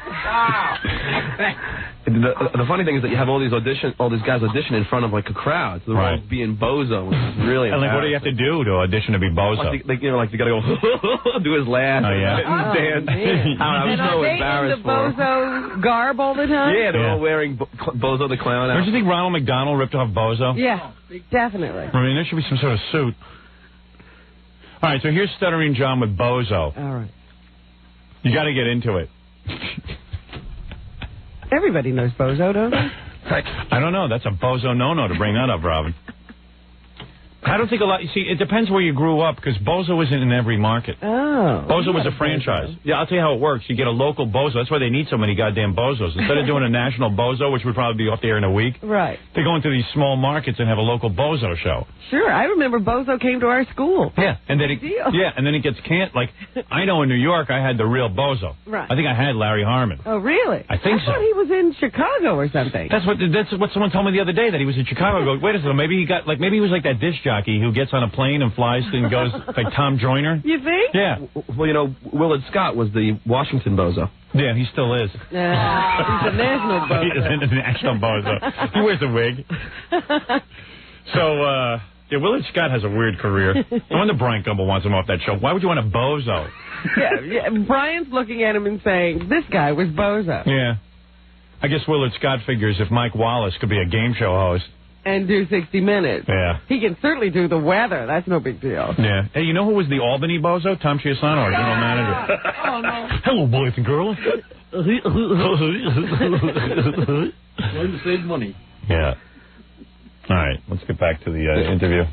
The funny thing is that you have all these guys audition in front of, like, a crowd. So they're all being Bozo, which is really And, like, what do you have to do to audition to be Bozo? Like, you know, like, you got to go do his laugh. Oh, yeah? And dance. I was so embarrassed for the Bozo garb all the time? Yeah, they're all wearing Bozo the Clown out. Don't you think Ronald McDonald ripped off Bozo? Yeah, definitely. I mean, there should be some sort of suit. All right, so here's Stuttering John with Bozo. All right. You got to get into it. Everybody knows Bozo, don't they? I don't know. That's a Bozo no-no to bring that up, Robin. I don't think a lot... You see, it depends where you grew up, because Bozo isn't in every market. Oh. Bozo was a franchise. Yeah, I'll tell you how it works. You get a local Bozo. That's why they need so many goddamn Bozos. Instead of doing a national Bozo, which would probably be off the air in a week, right? They go into these small markets and have a local Bozo show. Sure, I remember Bozo came to our school. Yeah, and then it gets canceled. Like, I know in New York I had the real Bozo. Right. I think I had Larry Harmon. Oh, really? I think so. I thought he was in Chicago or something. That's what someone told me the other day, that he was in Chicago. I go, wait a second, maybe he was like that disc jockey who gets on a plane and flies and goes like Tom Joyner. You think? Yeah. Well, you know, Willard Scott was the Washington Bozo. Yeah, he still is. He's a national Bozo. He is a national Bozo. He wears a wig. So, yeah, Willard Scott has a weird career. No wonder Brian Gumble wants him off that show. Why would you want a Bozo? Yeah, Brian's looking at him and saying, this guy was Bozo. Yeah. I guess Willard Scott figures if Mike Wallace could be a game show host, and do 60 Minutes. Yeah. He can certainly do the weather. That's no big deal. Yeah. Hey, you know who was the Albany Bozo? Tom Chiasano, our general manager. Oh, no. Hello, boys and girls. Learn to save money. Yeah. All right, let's get back to the interview.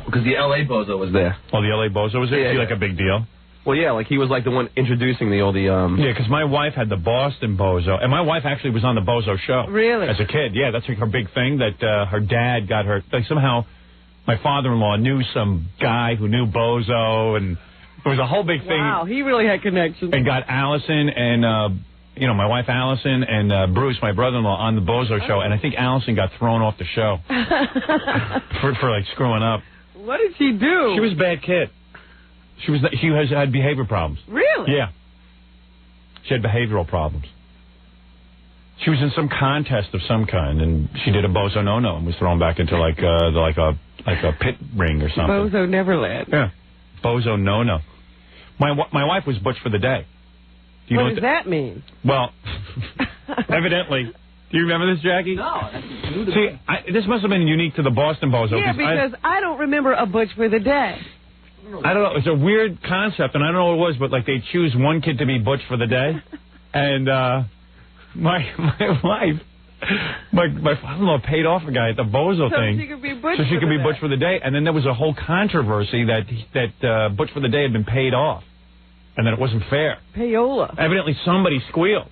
Because the L.A. Bozo was there. Oh, the L.A. Bozo was there? Yeah, Is he like a big deal? Well, yeah, like he was like the one introducing all the Yeah, because my wife had the Boston Bozo, and my wife actually was on the Bozo show. Really? As a kid, yeah, that's like her big thing, that her dad got her, like somehow my father-in-law knew some guy who knew Bozo, and it was a whole big thing. Wow, he really had connections. And got Allison and, my wife Allison and Bruce, my brother-in-law, on the Bozo show, and I think Allison got thrown off the show for like screwing up. What did she do? She was a bad kid. She had behavior problems. Really? Yeah. She had behavioral problems. She was in some contest of some kind, and she did a Bozo no-no and was thrown back into like a pit ring or something. Bozo Neverland. Yeah. Bozo no-no. My wife was Butch for the Day. Do you What know does that mean? Well, evidently. Do you remember this, Jackie? No. See, this must have been unique to the Boston Bozo. Yeah, because I don't remember a Butch for the Day. I don't know. It's a weird concept, and I don't know what it was, but like they choose one kid to be Butch for the day, and my wife, my father-in-law paid off a guy at the Bozo thing, so she could be Butch. So she could be Butch for the day, and then there was a whole controversy that Butch for the day had been paid off, and that it wasn't fair. Payola. Evidently, somebody squealed.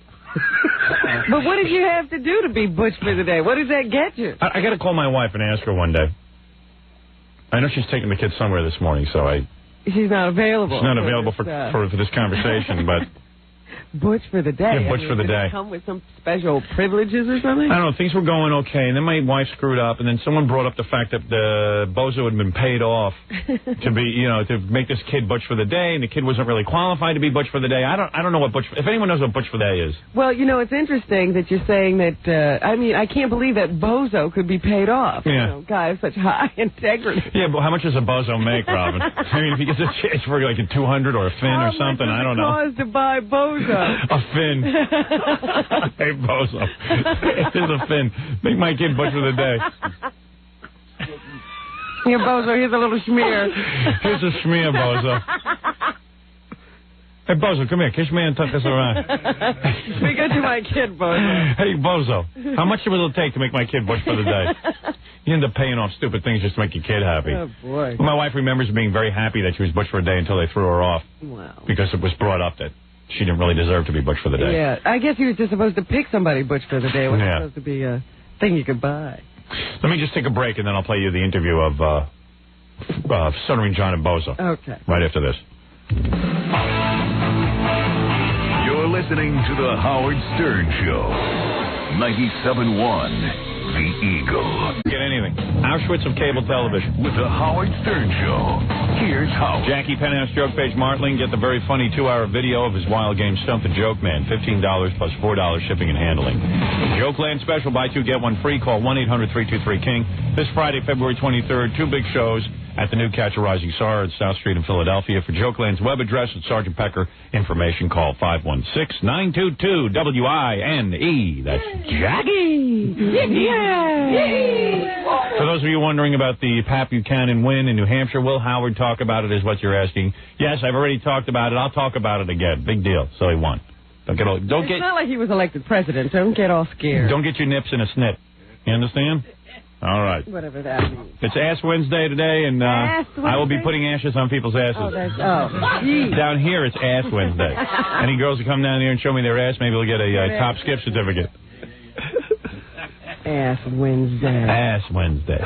But what did you have to do to be Butch for the Day? What does that get you? I got to call my wife and ask her one day. I know she's taking the kids somewhere this morning, so she's not available. She's not available for this conversation, but Butch for the Day. Yeah, Butch for the Day. Come with some special privileges or something? I don't know. Things were going okay, and then my wife screwed up, and then someone brought up the fact that the Bozo had been paid off to be, to make this kid Butch for the Day, and the kid wasn't really qualified to be Butch for the Day. I don't know what Butch. If anyone knows what Butch for the Day is. Well, it's interesting that you're saying that. I can't believe that Bozo could be paid off. Yeah. Guy of such high integrity. Yeah, but how much does a Bozo make, Robin? I mean, if he gets a chance for like a 200 or a fin or something, I don't know. How much does it cost to buy Bozo? A fin. Hey, Bozo. Here's a fin. Make my kid Butch for the Day. Here, Bozo, here's a little schmear. Here's a schmear, Bozo. Hey, Bozo, come here. Kiss me and tuck us around. We got you my kid, Bozo. Hey, Bozo, how much will it take to make my kid Butch for the Day? You end up paying off stupid things just to make your kid happy. Oh, boy. My wife remembers being very happy that she was Butch for a Day until they threw her off. Wow. Because it was brought up that she didn't really deserve to be Butch for the Day. Yeah, I guess he was just supposed to pick somebody Butch for the Day. It wasn't supposed to be a thing you could buy. Let me just take a break, and then I'll play you the interview of Stuttering John and Bozo. Okay. Right after this. You're listening to The Howard Stern Show. 97.1 The Eagle. Get anything. Auschwitz of cable television. With The Howard Stern Show. Here's Howard. Jackie Penthouse Joke Page Martling. Get the very funny 2-hour video of his wild game Stump the Joke Man. $15 plus $4 shipping and handling. Jokeland special. Buy 2, get 1 free. Call 1-800-323-KING. This Friday, February 23rd. 2 big shows at the new Catch a Rising Star at South Street in Philadelphia. For Jokeland's web address at Sergeant Pecker. Information, call 516-922-WINE. That's Jackie. For those of you wondering about the Pat Buchanan win in New Hampshire, will Howard talk about it is what you're asking. Yes, I've already talked about it. I'll talk about it again. Big deal. So he won. It's not like he was elected president. Don't get all scared. Don't get your nips in a snit. You understand? All right. Whatever that means. It's Ass Wednesday today, and I will be putting ashes on people's asses. Down here, it's Ass Wednesday. Any girls who come down here and show me their ass, maybe they'll get a top skip certificate. Ass Wednesday. Ass Wednesday.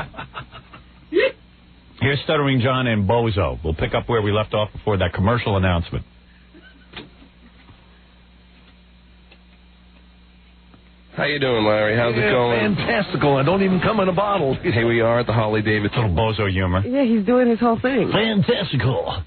Here's Stuttering John and Bozo. We'll pick up where we left off before that commercial announcement. How you doing, Larry? How's it going? Fantastical. I don't even come in a bottle. Here we are at the Harley Davidson. Little Bozo humor. Yeah, he's doing his whole thing. Fantastical.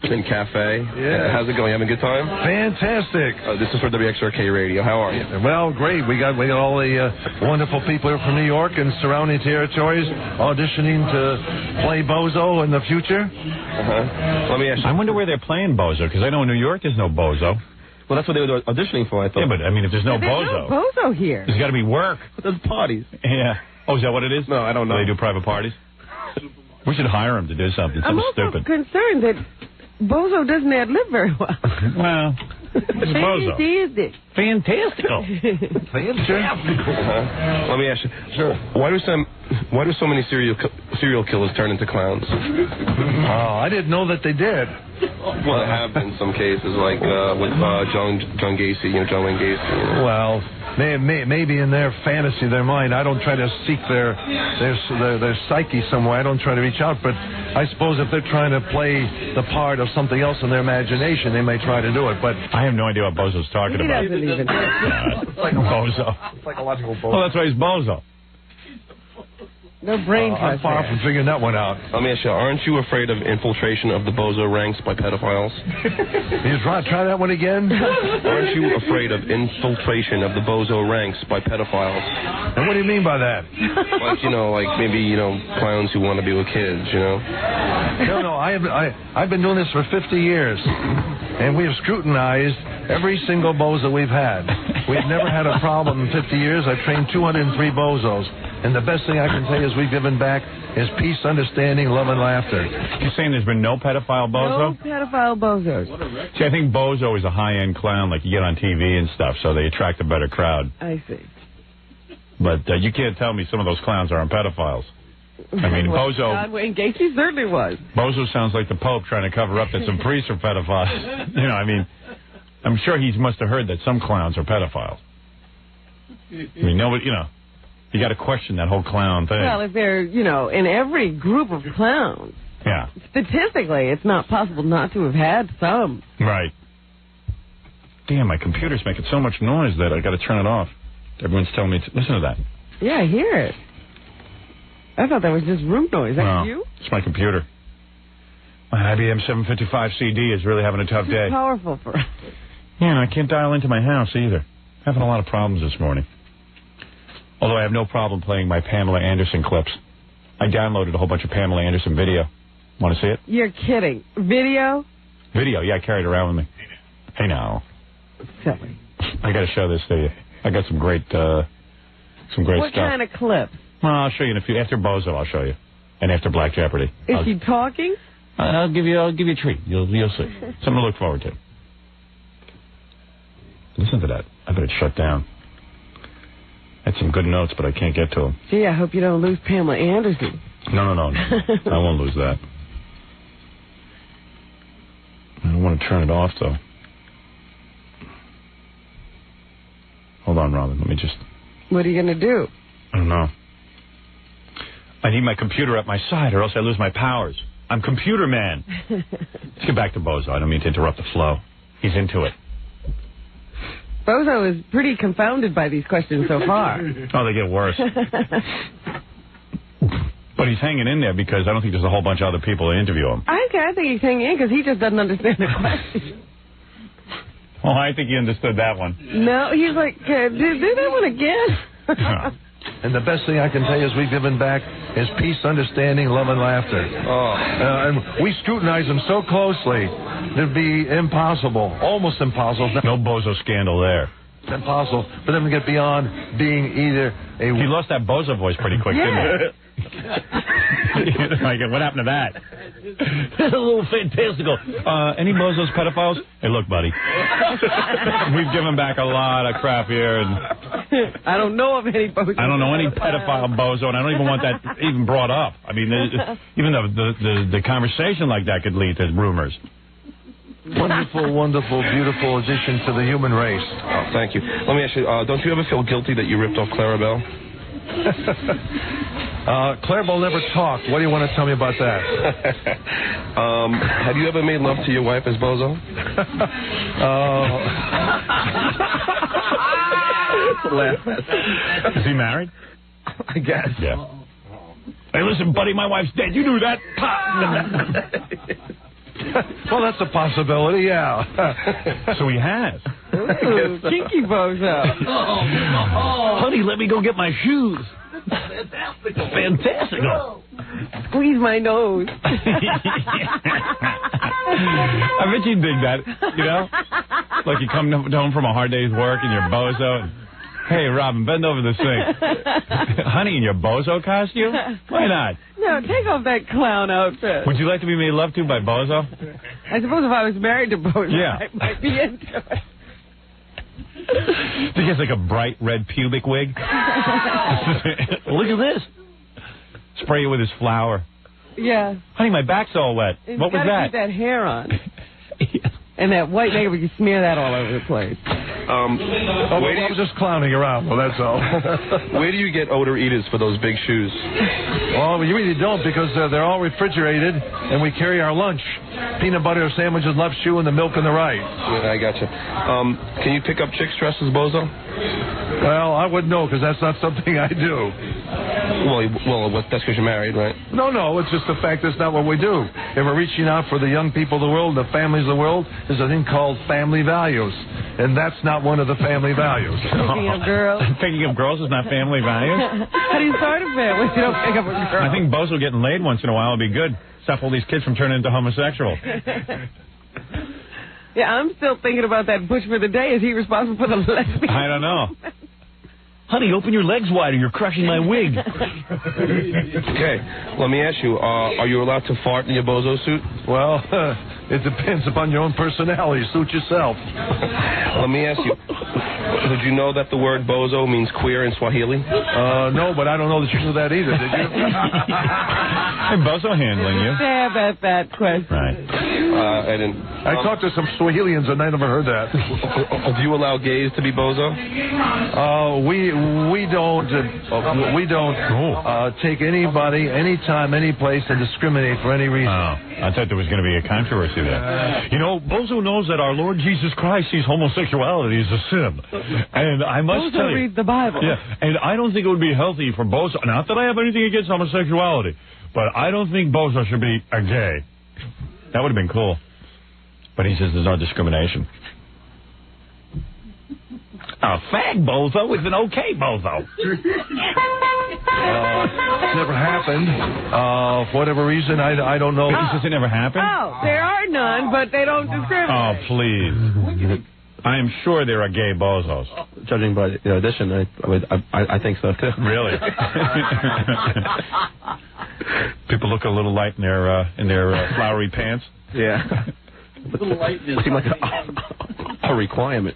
In cafe. Yeah. How's it going? You having a good time? Fantastic. This is for WXRK Radio. How are you? Well, great. We got all the wonderful people here from New York and surrounding territories auditioning to play Bozo in the future. Let me ask you. I wonder where they're playing Bozo, because I know in New York there's no Bozo. Well, that's what they were auditioning for, I thought. Yeah, but, I mean, if there's no Bozo... There's no Bozo here. There's got to be work. But there's parties. Yeah. Oh, is that what it is? No, I don't know. Do they do private parties? We should hire him to do something. I'm Something also stupid. concerned that Bozo doesn't ad-lib very well. Well, it's Bozo. Fantastic. Fantastical. Fantastical. Let me ask you. Sure. Why do so many serial killers turn into clowns? Oh, I didn't know that they did. Well, there have been some cases, like with John Gacy, John Wayne Gacy. Well, maybe in their fantasy, their mind, I don't try to seek their psyche somewhere. I don't try to reach out. But I suppose if they're trying to play the part of something else in their imagination, they may try to do it. But I have no idea what Bozo's talking He about. doesn't even. Bozo. Psychological Bozo. Well, that's why he's Bozo. No brain I'm trust far there. from figuring that one out. Let me ask you, aren't you afraid of infiltration of the Bozo ranks by pedophiles? You try that one again? Aren't you afraid of infiltration of the Bozo ranks by pedophiles? And what do you mean by that? Like maybe clowns who want to be with kids, No, I've been doing this for 50 years, and we have scrutinized every single Bozo we've had. We've never had a problem in 50 years. I've trained 203 Bozos. And the best thing I can say is we've given back is peace, understanding, love, and laughter. You're saying there's been no pedophile Bozo? No pedophile Bozos. See, I think Bozo is a high-end clown like you get on TV and stuff, so they attract a better crowd. I see. But you can't tell me some of those clowns aren't pedophiles. I mean, Bozo... John Wayne Gacy certainly was. Bozo sounds like the Pope trying to cover up that some priests are pedophiles. I'm sure he must have heard that some clowns are pedophiles. I mean, nobody, you got to question that whole clown thing. Well, if they're, in every group of clowns, yeah. Statistically, it's not possible not to have had some. Right. Damn, my computer's making so much noise that I got to turn it off. Everyone's telling me to listen to that. Yeah, I hear it. I thought that was just room noise. That's you? It's my computer. My IBM 755 CD is really having a tough day. It's powerful for us. Yeah, and I can't dial into my house either. Having a lot of problems this morning. Although I have no problem playing my Pamela Anderson clips. I downloaded a whole bunch of Pamela Anderson video. Want to see it? You're kidding. Video? Video, yeah, I carried it around with me. Hey, now. Silly. I got to show this to you. I got some great stuff. What kind of clip? Well, I'll show you in a few. After Bozo, I'll show you. And after Black Jeopardy. Is she talking? I'll give you a treat. You'll see. Something to look forward to. Listen to that. I bet it's shut down. I had some good notes, but I can't get to them. Gee, I hope you don't lose Pamela Anderson. No. I won't lose that. I don't want to turn it off, though. Hold on, Robin. Let me just... What are you going to do? I don't know. I need my computer at my side, or else I lose my powers. I'm computer man. Let's get back to Bozo. I don't mean to interrupt the flow. He's into it. Bozo is pretty confounded by these questions so far. Oh, they get worse. But he's hanging in there because I don't think there's a whole bunch of other people to interview him. I think he's hanging in because he just doesn't understand the question. Well, I think he understood that one. No, he's like, do that one again. And the best thing I can tell you is we've given back is peace, understanding, love, and laughter. And we scrutinize them so closely, it'd be impossible, almost impossible. No Bozo scandal there. It's impossible for them to get beyond being either a... He lost that Bozo voice pretty quick, didn't he? Like, what happened to that? A little fantastical. Any Bozos pedophiles? Hey, look, buddy. We've given back a lot of crap here, and I don't know of any Bozos. I don't know any pedophile Bozo, and I don't even want that even brought up. I mean, even the conversation like that could lead to rumors. Wonderful, wonderful, beautiful addition to the human race. Oh, thank you. Let me ask you, don't you ever feel guilty that you ripped off Clarabelle? Clarabelle never talked. What do you want to tell me about that? Have you ever made love to your wife as Bozo? Is he married? I guess. Yeah. Hey, listen, buddy, my wife's dead. You knew that? Well, that's a possibility, yeah. So he has. Ooh, kinky Bozo. Honey, let me go get my shoes. Fantastical. Squeeze my nose. I bet you'd dig that, Like you come home from a hard day's work and you're Bozo. And Hey, Robin, bend over the sink. Honey, in your Bozo costume? Why not? No, take off that clown outfit. Would you like to be made love to by Bozo? I suppose if I was married to Bozo, Yeah. I might be into it. He has like a bright red pubic wig. Look at this. Spray it with his flour. Yeah. Honey, my back's all wet. And What was you gotta that? keep that hair on. And that white makeup, you smear that all over the place. I was just clowning around. Well, that's all. Where do you get odor eaters for those big shoes? Well, we really don't because they're all refrigerated, and we carry our lunch. Peanut butter sandwiches left shoe and the milk on the right. Yeah, I gotcha. Can you pick up chicks' dresses, Bozo? Well, I wouldn't know because that's not something I do. Well, that's because you're married, right? No, it's just the fact that's not what we do. If we're reaching out for the young people of the world, the families of the world, there's a thing called family values, and that's not one of the family values. Picking up girls. Picking up girls is not family values? How do you start a family if you don't pick up a girl? I think Bozo getting laid once in a while would be good. Stop all these kids from turning into homosexuals. Yeah, I'm still thinking about that Bush for the day. Is he responsible for the lesbian? I don't know. Honey, open your legs wider. You're crushing my wig. Okay, let me ask you, are you allowed to fart in your Bozo suit? Well, it depends upon your own personality. Suit yourself. Let me ask you, did you know that the word Bozo means queer in Swahili? No, but I don't know that you knew that either, did you? Hey, Bozo handling you. Stab at that question. Right. I didn't. I talked to some Swahilians and I never heard that. Do you allow gays to be Bozo? We don't take anybody, anytime, any place, and discriminate for any reason. Oh, I thought there was going to be a controversy there. You know, Bozo knows that our Lord Jesus Christ sees homosexuality as a sin, and I must Bozo tell you, reads the Bible. Yeah, and I don't think it would be healthy for Bozo. Not that I have anything against homosexuality, but I don't think Bozo should be a gay. That would have been cool. But he says there's no discrimination. A fag Bozo is an okay Bozo. It's never happened. For whatever reason, I don't know. He says it never happened? Oh, there are none, but they don't discriminate. Oh, please. I am sure there are gay Bozos. Judging by the audition, I think so, too. Really? People look a little light in their flowery pants. Yeah. A little light in Seem like a requirement.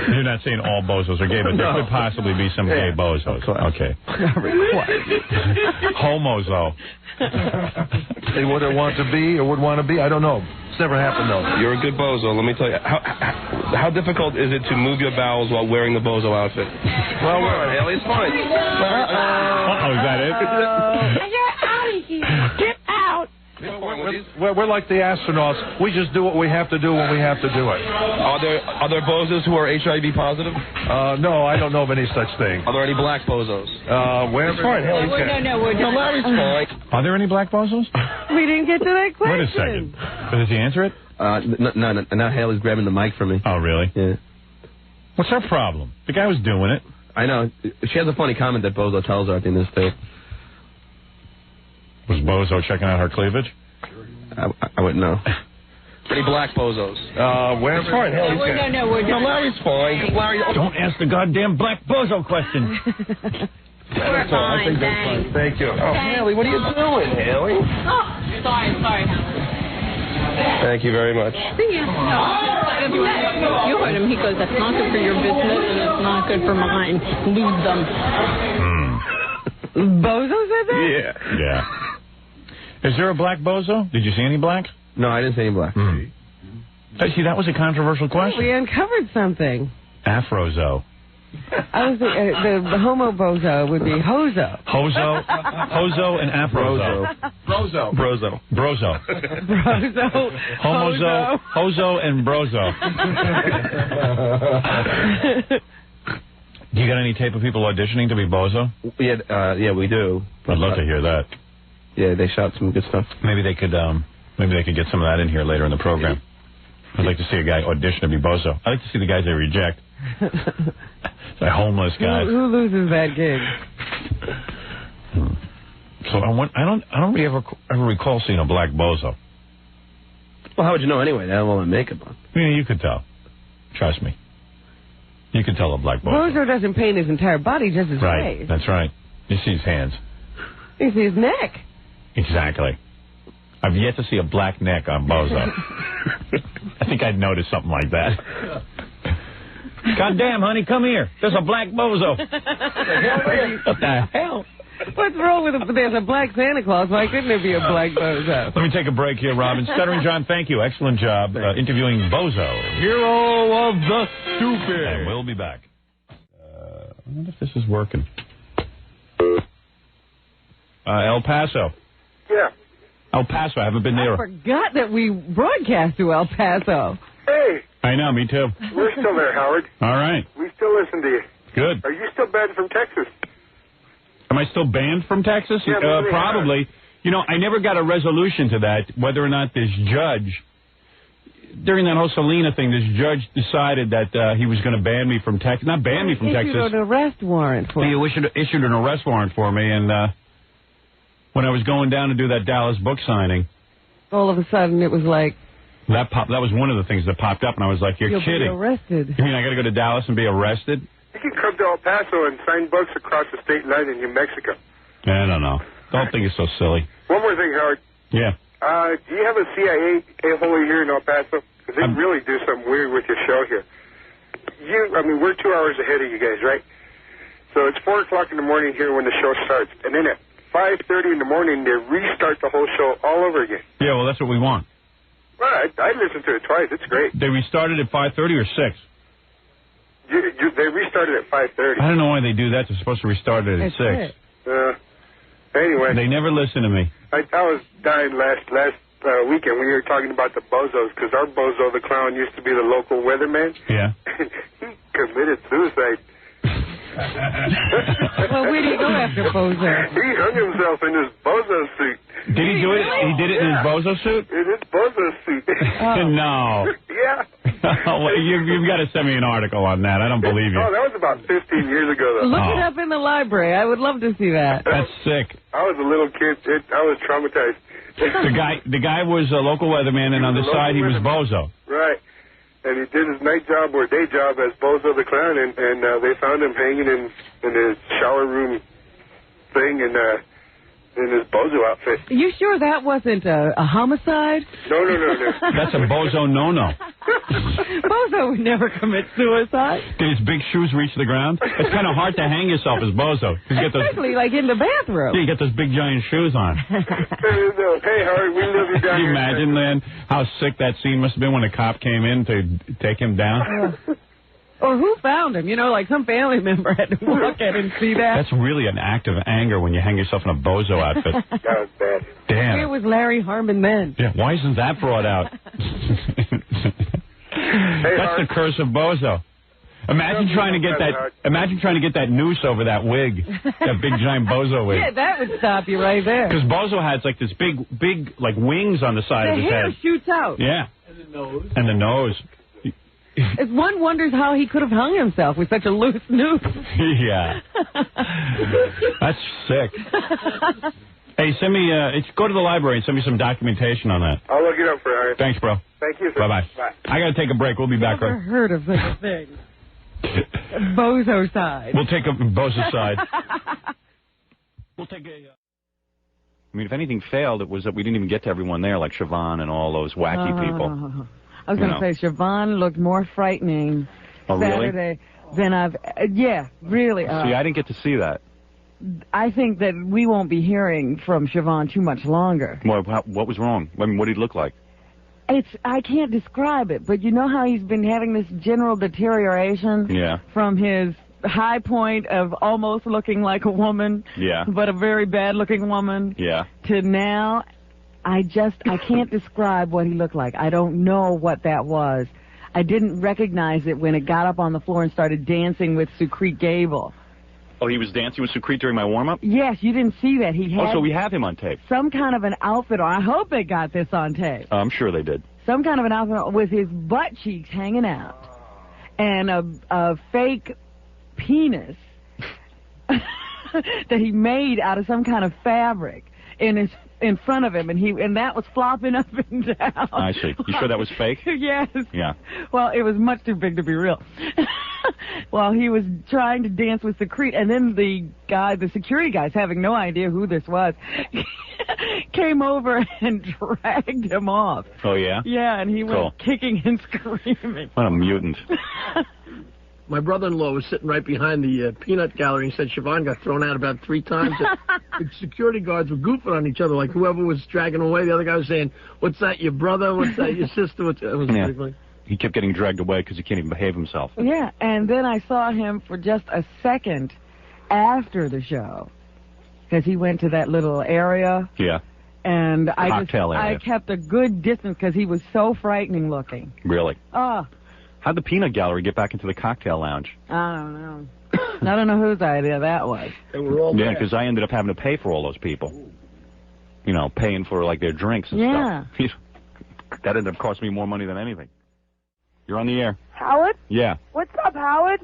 You're not saying all Bozos are gay, but there could possibly be some gay Bozos. Okay. Homozo. They wouldn't want to be or would want to be. I don't know. It's never happened, though. You're a good Bozo. Let me tell you. How difficult is it to move your bowels while wearing the Bozo outfit? Well, we're on, Haley. It's fine. Uh-oh, is that it? You're out of here. Get out. We're like the astronauts. We just do what we have to do when we have to do it. Are there Bozos who are HIV positive? No, I don't know of any such thing. Are there any black Bozos? Where? It's fine. Haley's good. No, we're done. Larry's fine. Are there any black Bozos? We didn't get to that question. Wait a second. Does he answer it? No. Now Haley's grabbing the mic from me. Oh, really? Yeah. What's her problem? The guy was doing it. I know. She has a funny comment that Bozo tells her at the end of this tape. Was Bozo checking out her cleavage? I wouldn't know. Any black Bozos? Where? It's fine. Haley's good. No, we're done. No, Larry's fine. Larry, Don't ask the goddamn black Bozo question. We're fine, thanks. Thank you. Oh, Haley, what are you doing, Haley? Oh, sorry, Howard. Thank you very much. You heard him. He goes, that's not good for your business, and it's not good for mine. Lose them. Bozo said that? Yeah. Is there a black Bozo? Did you see any black? No, I didn't see any black. See, that was a controversial question. We uncovered something. Afrozo. I was thinking, the homo Bozo would be Hozo. Hozo and Afrozo. Brozo. Brozo. Brozo. Homozo. Hozo and Brozo. Do you got any tape of people auditioning to be Bozo? Yeah, we do. I'd love to hear that. Yeah, they shot some good stuff. Maybe they could get some of that in here later in the program. I'd like to see a guy audition to be Bozo. I'd like to see the guys they reject. Like homeless guys. Who loses that gig? So I don't really ever recall seeing a black Bozo. Well, how would you know anyway? They have all that makeup on. Yeah, you could tell. Trust me. You can tell a black bozo. Bozo doesn't paint his entire body, just his Right, face. that's right. You see his hands. You see his neck. Exactly. I've yet to see a black neck on Bozo. I think I'd notice something like that. God damn, honey, come here. There's a black Bozo. What the hell? What's wrong with it? There's a black Santa Claus. Why couldn't there be a black Bozo? Let me take a break here, Robin. Stuttering John, thank you. Excellent job interviewing Bozo. Hero of the stupid. And we'll be back. I wonder if this is working. El Paso. Yeah. El Paso, I haven't been there. I forgot that we broadcast to El Paso. Hey. I know, me too. We're still there, Howard. All right. We still listen to you. Good. Are you still banned from Texas? Am I still banned from Texas? Yeah, probably. You know, I never got a resolution to that, whether or not this judge, during that whole Selena thing, this judge decided that he was going to ban me from Texas. Not ban me from Texas. Issued an arrest warrant for me. He issued an arrest warrant for me, and when I was going down to do that Dallas book signing, all of a sudden it was like, that was one of the things that popped up, and I was like, you'll kidding. Be arrested. You mean I got to go to Dallas and be arrested? You can come to El Paso and sign books across the state line in New Mexico. I don't know. Don't think it's so silly. One more thing, Howard. Yeah. Do you have a CIA a-hole here in El Paso? Because they really do something weird with your show here. We're 2 hours ahead of you guys, right? So it's 4 o'clock in the morning here when the show starts. And then at 5:30 in the morning, they restart the whole show all over again. Yeah, well, that's what we want. Well, I listened to it twice. It's great. They restarted at 5:30 or 6? They restarted at 5:30. I don't know why they do that. They're supposed to restart it at 6. Anyway. They never listen to me. I was dying last weekend when you were talking about the Bozos, because our Bozo the Clown used to be the local weatherman. Yeah. He committed suicide. Well, where do you go after Bozo? He hung himself in his Bozo suit. Did he do it? He did it in his Bozo suit? In his Bozo suit. No. Yeah. Well, you've got to send me an article on that. I don't believe you. Oh, that was about 15 years ago, though. Look it up in the library. I would love to see that. That's sick. I was a little kid. I was traumatized. The guy was a local weatherman, and on the side he was Bozo. Right. And he did his night job or day job as Bozo the Clown, and they found him hanging in his shower room thing in his Bozo outfit. You sure that wasn't a homicide? No. That's a Bozo no-no. Bozo would never commit suicide. Did his big shoes reach the ground? It's kind of hard to hang yourself as Bozo. Especially like in the bathroom. Yeah, you get those big giant shoes on. Hey, Howard, we live you down Can you here. imagine, then, how sick that scene must have been when a cop came in to take him down? Or who found him? You know, like some family member had to walk in and see that. That's really an act of anger when you hang yourself in a Bozo outfit. That was bad. Damn. Where was Larry Harmon then? Yeah, why isn't that brought out? That's the curse of Bozo. Imagine trying to get that. Imagine trying to get that noose over that wig, that big giant Bozo wig. Yeah, that would stop you right there. Because Bozo has like this big like wings on the side of his hair head. shoots out. Yeah. And the nose. And the nose. One wonders how he could have hung himself with such a loose noose. Yeah. That's sick. Hey, send me. Go to the library and send me some documentation on that. I'll look it up for you. Thanks, bro. Thank you, sir. Bye-bye. Bye. I got to take a break. We'll be back. Never heard of such a thing. Bozo side. We'll take a Bozo side. We'll take a... I mean, if anything failed, it was that we didn't even get to everyone there, like Siobhan and all those wacky people. I was going to say, Siobhan looked more frightening Saturday than I've... yeah, really. See, I didn't get to see that. I think that we won't be hearing from Siobhan too much longer. What was wrong? I mean, what did he look like? I can't describe it, but you know how he's been having this general deterioration from his high point of almost looking like a woman, but a very bad-looking woman, to now, I can't describe what he looked like. I don't know what that was. I didn't recognize it when it got up on the floor and started dancing with Sucrete Gable. Oh, he was dancing with Sucrete during my warm-up? Yes, you didn't see that. He had so we have him on tape. Some kind of an outfit on. I hope they got this on tape. I'm sure they did. Some kind of an outfit with his butt cheeks hanging out and a fake penis that he made out of some kind of fabric. in front of him, and that was flopping up and down. I see. You sure that was fake? Yes. Yeah. Well, it was much too big to be real. Well, he was trying to dance with Secrete, and then the security guys, having no idea who this was, came over and dragged him off. Oh, yeah? Yeah, and he went kicking and screaming. What a mutant. My brother-in-law was sitting right behind the peanut gallery and said Siobhan got thrown out about 3 times. The security guards were goofing on each other, like whoever was dragging him away, the other guy was saying, "What's that, your brother? What's that, your sister?" It was pretty funny. He kept getting dragged away because he can't even behave himself. Yeah, and then I saw him for just a second after the show, because he went to that little area. Yeah. And Cocktail area. I kept a good distance because he was so frightening looking. Really? Oh. How'd the peanut gallery get back into the cocktail lounge? I don't know. I don't know whose idea that was. They were all Yeah, because I ended up having to pay for all those people. You know, paying for, like, their drinks and stuff. That ended up costing me more money than anything. You're on the air. Howard? Yeah. What's up, Howard?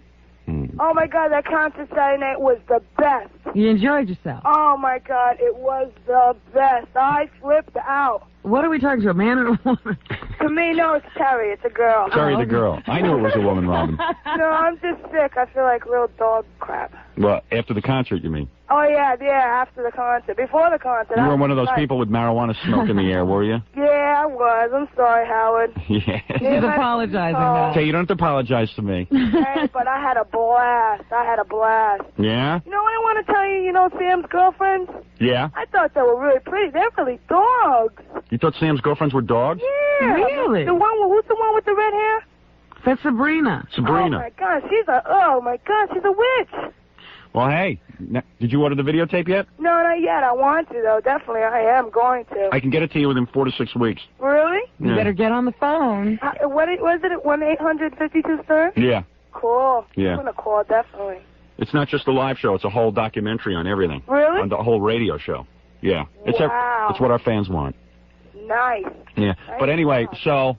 Oh, my God, that concert Saturday night was the best. You enjoyed yourself. Oh, my God, it was the best. I flipped out. What are we talking to, a man or a woman? To me, no, it's Terry. It's a girl. Terry the girl. I knew it was a woman, Robin. No, I'm just sick. I feel like real dog crap. Well, after the concert, you mean? Oh, yeah, after the concert. Before the concert. You were one of those people with marijuana smoke in the air, were you? Yeah, I was. I'm sorry, Howard. Yeah. She's apologizing now. Okay, you don't have to apologize to me. Hey, but I had a blast. Yeah? You know what I want to tell you? You know Sam's girlfriends? Yeah? I thought they were really pretty. They're really dogs. You thought Sam's girlfriends were dogs? Yeah. Really? Who's the one with the red hair? That's Sabrina. Sabrina. Oh, my God, she's a witch. Well, hey, did you order the videotape yet? No, not yet. I want to, though. Definitely, I am going to. I can get it to you within 4 to 6 weeks. Really? You better get on the phone. What was it at 1-800-52-STAR? Yeah. Cool. Yeah. I'm going to call, definitely. It's not just a live show. It's a whole documentary on everything. Really? On the whole radio show. Yeah. Wow. It's what our fans want. Nice. Yeah. But anyway, so...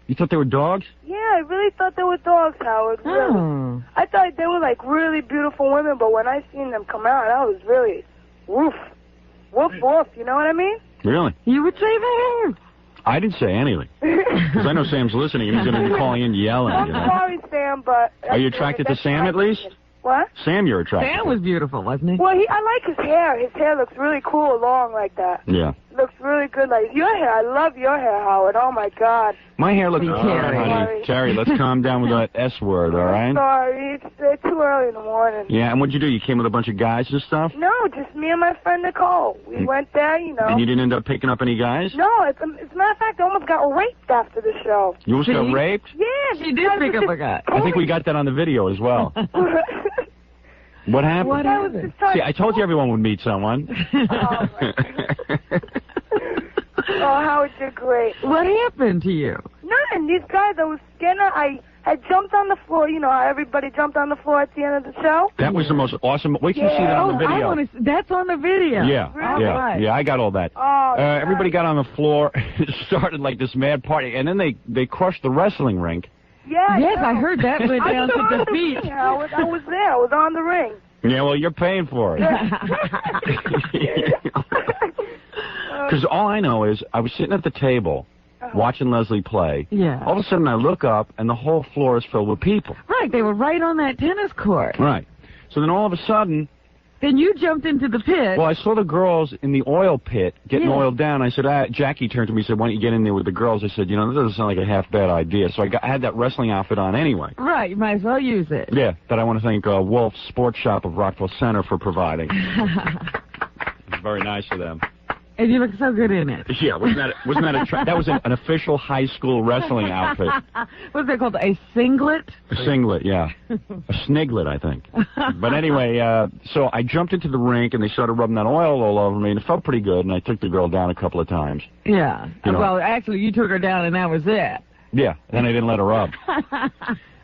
You thought they were dogs? Yeah, I really thought they were dogs, Howard. Really. Oh. I thought they were, like, really beautiful women, but when I seen them come out, I was really... Woof. Woof, woof. You know what I mean? Really? You would say that? I didn't say anything. Because I know Sam's listening and he's going to be calling in yelling. I'm You know? sorry, Sam, but... Are you attracted to Sam at least? What? Sam, you're attracted Sam to. was beautiful, wasn't he? Well, I like his hair. His hair looks really cool, long like that. Yeah. Looks really good. Like your hair. I love your hair, Howard. Oh, my God. My hair looks... Terry. honey. Terry, let's calm down with that S word, all right? Sorry, it's too early in the morning. Yeah, and what'd you do? You came with a bunch of guys and stuff? No, just me and my friend Nicole. We went there, you know. And you didn't end up picking up any guys? No, as a matter of fact, I almost got raped after the show. You almost got raped? Yeah. She did pick up a guy. I think we got that on the video as well. What happened? What happened? See, I told you everyone would meet someone. Oh, Howard, you're great. What happened to you? Nothing. These guys, I was scared. I had jumped on the floor. You know how everybody jumped on the floor at the end of the show? That was the most awesome. Wait till you see that on the video. That's on the video. Yeah, Really? yeah, yeah. I got all that. Oh, everybody got on the floor. It started like this mad party, and then they crushed the wrestling rink. Yeah. Yes, I heard that went down I was to on defeat. the ring, Howard. I was there. I was on the ring. Yeah, well, you're paying for it. Because all I know is I was sitting at the table watching Leslie play. Yeah. All of a sudden I look up and the whole floor is filled with people. Right, they were right on that tennis court. Right. So then all of a sudden... Then you jumped into the pit. Well, I saw the girls in the oil pit getting oiled down. I said, Jackie turned to me and said, why don't you get in there with the girls? I said, you know, that doesn't sound like a half bad idea. So I had that wrestling outfit on anyway. Right, you might as well use it. Yeah, that I want to thank Wolf's Sports Shop of Rockville Center for providing. It's very nice of them. And you look so good in it. Yeah, wasn't that that was an official high school wrestling outfit. What's that called? A singlet? A singlet, yeah. A sniglet, I think. But anyway, so I jumped into the rink and they started rubbing that oil all over me and it felt pretty good and I took the girl down a couple of times. Yeah. You know. Well, actually, you took her down and that was it. Yeah, then I didn't let her up.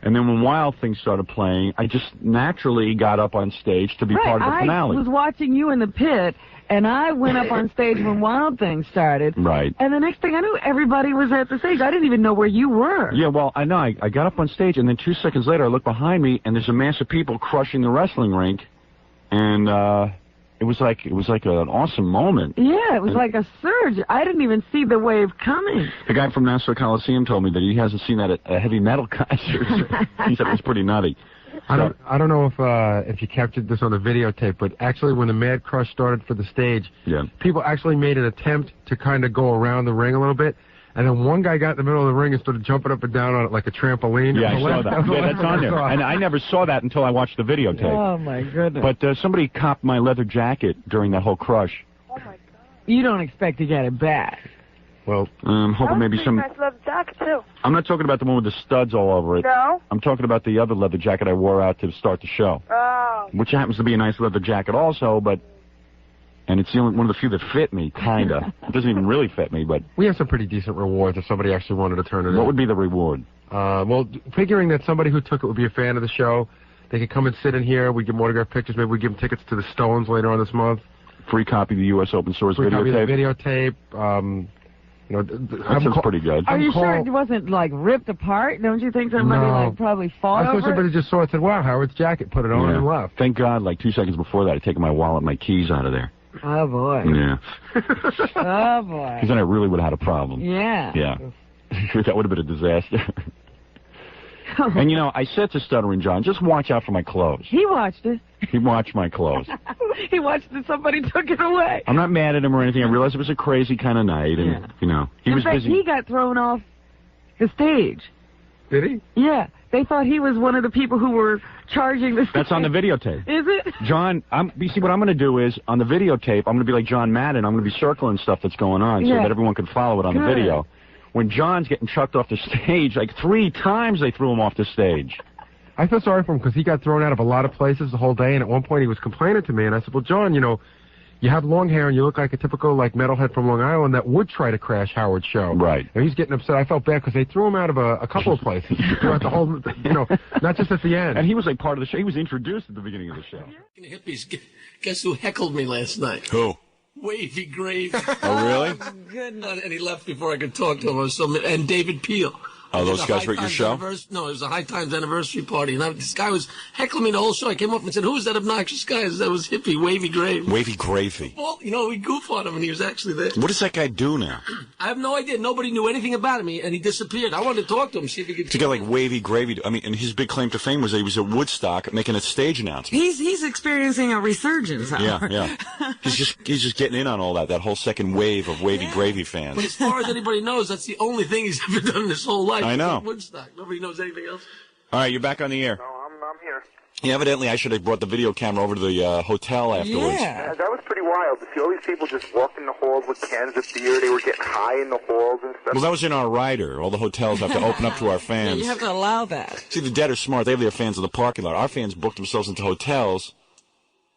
And then when Wild Things started playing, I just naturally got up on stage to be part of the finale. I was watching you in the pit, and I went up on stage when Wild Things started. Right. And the next thing I knew, everybody was at the stage. I didn't even know where you were. Yeah, well, I know. I got up on stage, and then 2 seconds later, I look behind me, and there's a mass of people crushing the wrestling rink. And it was like an awesome moment. Yeah, it was And like a surge. I didn't even see the wave coming. the guy from Nassau Coliseum told me that he hasn't seen that at a heavy metal concert. He said it was pretty nutty. I don't know if you captured this on the videotape, but actually when the Mad Crush started for the stage, people actually made an attempt to kind of go around the ring a little bit. And then one guy got in the middle of the ring and started jumping up and down on it like a trampoline. Yeah, I saw that. Yeah, that's on there. And I never saw that until I watched the videotape. Oh, my goodness. But somebody copped my leather jacket during that whole crush. You don't expect to get it back. Well, hoping maybe some... Nice leather jacket, too. I'm not talking about the one with the studs all over it. No? I'm talking about the other leather jacket I wore out to start the show. Oh. Which happens to be a nice leather jacket also, but... And it's the only one of the few that fit me, kinda. It doesn't even really fit me, but... We have some pretty decent rewards if somebody actually wanted to turn it in. What would be the reward? Well, figuring that somebody who took it would be a fan of the show, they could come and sit in here. We give them autographed pictures. Maybe we give them tickets to the Stones later on this month. Free copy of the U.S. Open Source Free copy videotape? of the videotape. That sounds pretty good. Are you sure it wasn't, like, ripped apart? Don't you think somebody, like, probably fought I thought over somebody it? just saw it and said, wow, Howard's jacket, put it on and left. Thank God, like 2 seconds before that, I'd taken my wallet and my keys out of there. Oh, boy. Yeah. Oh, boy. Because then I really would have had a problem. Yeah. Yeah. That would have been a disaster. And, I said to Stuttering John, just watch out for my clothes. He watched it. He watched my clothes. He watched that somebody took it away. I'm not mad at him or anything. I realized it was a crazy kind of night, and, he In was fact, busy. he got thrown off the stage. Did he? Yeah. They thought he was one of the people who were charging the stage. That's on the videotape. Is it? John, you see, what I'm going to do is, on the videotape, I'm going to be like John Madden. I'm going to be circling stuff that's going on so Yeah. that everyone can follow it on the Good. video. When John's getting chucked off the stage, like 3 times they threw him off the stage. I feel sorry for him because he got thrown out of a lot of places the whole day, and at one point he was complaining to me, and I said, well, John, you have long hair and you look like a typical, metalhead from Long Island that would try to crash Howard's show. Right. And he's getting upset. I felt bad because they threw him out of a couple of places throughout the whole, not just at the end. And he was like part of the show. He was introduced at the beginning of the show. Hippies, guess who heckled me last night? Who? Wavy Grave. Oh, really? Goodness. And he left before I could talk to him. And David Peel. Oh, those It was a guys were at your High show? Times No, it was a High Times anniversary party. And this guy was heckling me the whole show. I came up and said, who's that obnoxious guy? That was hippie, Wavy Grave. Wavy Gravy. Well, we goof on him, and he was actually there. What does that guy do now? I have no idea. Nobody knew anything about him, and he disappeared. I wanted to talk to him, see if he could... To get like Wavy Gravy. I mean, and his big claim to fame was that he was at Woodstock making a stage announcement. He's experiencing a resurgence. Yeah. He's just getting in on all that whole second wave of Wavy Gravy fans. But as far as anybody knows, that's the only thing he's ever done in his whole life. I know. Woodstock. Nobody knows anything else. All right, you're back on the air. No, I'm here. Yeah, evidently I should have brought the video camera over to the hotel afterwards. Yeah, that was pretty wild to see all these people just walking the halls with cans of beer. They were getting high in the halls and stuff. Well, that was in our rider. All the hotels have to open up to our fans. You have to allow that. See, the dead are smart. They have their fans in the parking lot. Our fans booked themselves into hotels.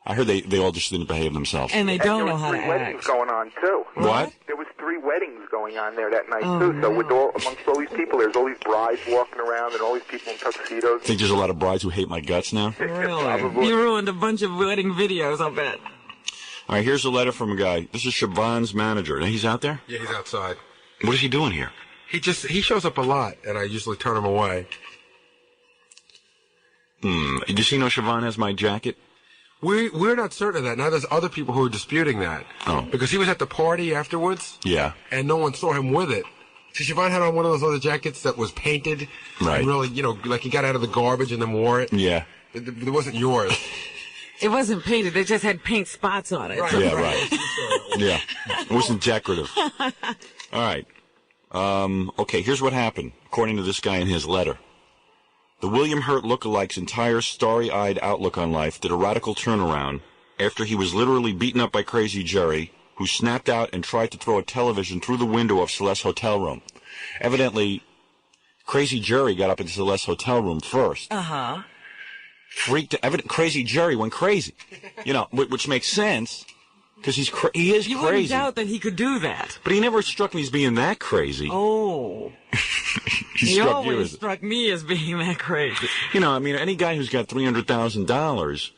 I heard they all just didn't behave themselves. And they don't know how to There was 3 weddings act. going on, too. What? There was 3 weddings going on there that night, Oh, too. So with amongst all these people, there's all these brides walking around and all these people in tuxedos. I think there's a lot of brides who hate my guts now. Really? You ruined a bunch of wedding videos, I'll bet. All right, here's a letter from a guy. This is Siobhan's manager. He's out there? Yeah, he's outside. What is he doing here? He shows up a lot, and I usually turn him away. Does he know Siobhan has my jacket? We're not certain of that. Now there's other people who are disputing that. Oh. Because he was at the party afterwards, Yeah. and no one saw him with it. See, Siobhan had on one of those other jackets that was painted. Right. And really, like he got out of the garbage and then wore it. Yeah. It wasn't yours. It wasn't painted. They just had paint spots on it. Right. Yeah, right. Yeah. It wasn't decorative. All right. Okay, here's what happened, according to this guy in his letter. The William Hurt lookalike's entire starry-eyed outlook on life did a radical turnaround after he was literally beaten up by Crazy Jerry, who snapped out and tried to throw a television through the window of Celeste's hotel room. Evidently, Crazy Jerry got up into Celeste's hotel room first. Uh-huh. Crazy Jerry went crazy, which makes sense, because he is You wouldn't crazy. doubt that he could do that. But he never struck me as being that crazy. Oh. He He struck you always as... struck me as being that crazy. Any guy who's got $300,000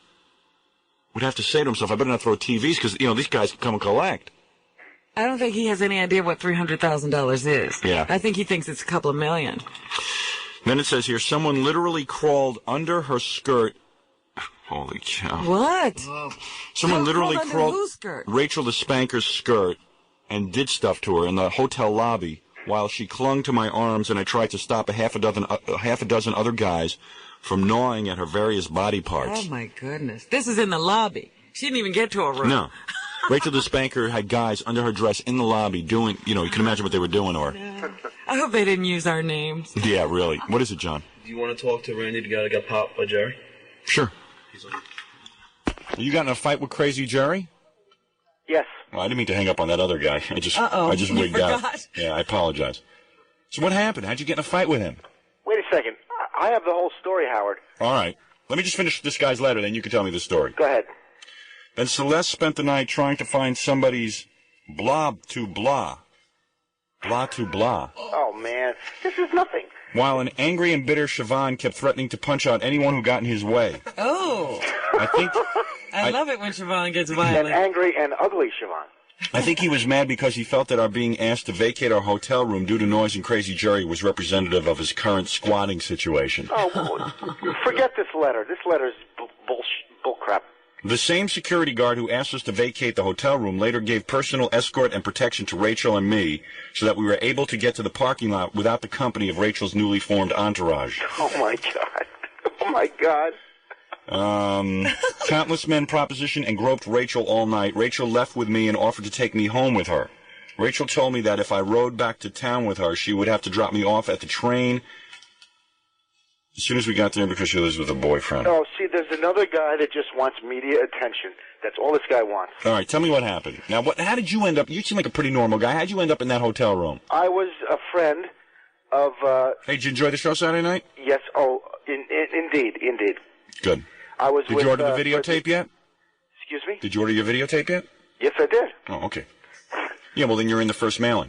would have to say to himself, I better not throw TVs, because, these guys can come and collect. I don't think he has any idea what $300,000 is. Yeah. I think he thinks it's a couple of million. Then it says here, someone literally crawled under her skirt. Holy cow. What? Someone literally under crawled whose skirt? Rachel the Spanker's skirt and did stuff to her in the hotel lobby while she clung to my arms, and I tried to stop a half a dozen other guys from gnawing at her various body parts. Oh, my goodness. This is in the lobby. She didn't even get to a room. No. Rachel the Spanker had guys under her dress in the lobby doing, you can imagine what they were doing to her. No. I hope they didn't use our names. Yeah, really. What is it, John? Do you want to talk to Randy, the guy that got popped by Jerry? Sure. You got in a fight with Crazy Jerry? Yes. Well, I didn't mean to hang up on that other guy. I just wigged out. Yeah, I apologize. So what happened? How'd you get in a fight with him? Wait a second. I have the whole story, Howard. All right. Let me just finish this guy's letter, then you can tell me the story. Go ahead. Then Celeste spent the night trying to find somebody's blob to blah. Blah to blah. Oh, man. This is nothing. While an angry and bitter Siobhan kept threatening to punch out anyone who got in his way. Oh. I love it when Siobhan gets violent. And angry and ugly Siobhan. I think he was mad because he felt that our being asked to vacate our hotel room due to noise and Crazy Jerry was representative of his current squatting situation. Oh, forget this letter. This letter's bullcrap. The same security guard who asked us to vacate the hotel room later gave personal escort and protection to Rachel and me so that we were able to get to the parking lot without the company of Rachel's newly formed entourage. Oh, my God. Oh, my God. Countless men propositioned and groped Rachel all night. Rachel left with me and offered to take me home with her. Rachel told me that if I rode back to town with her, she would have to drop me off at the train as soon as we got there because she lives with a boyfriend. Oh, see, there's another guy that just wants media attention. That's all this guy wants. All right, tell me what happened. Now, how did you end up? You seem like a pretty normal guy. How did you end up in that hotel room? I was a friend of... Hey, did you enjoy the show Saturday night? Yes. Oh, indeed. Good. I was Did you order the videotape yet? Excuse me? Did you order your videotape yet? Yes, I did. Oh, okay. Yeah, well, then you're in the first mailing.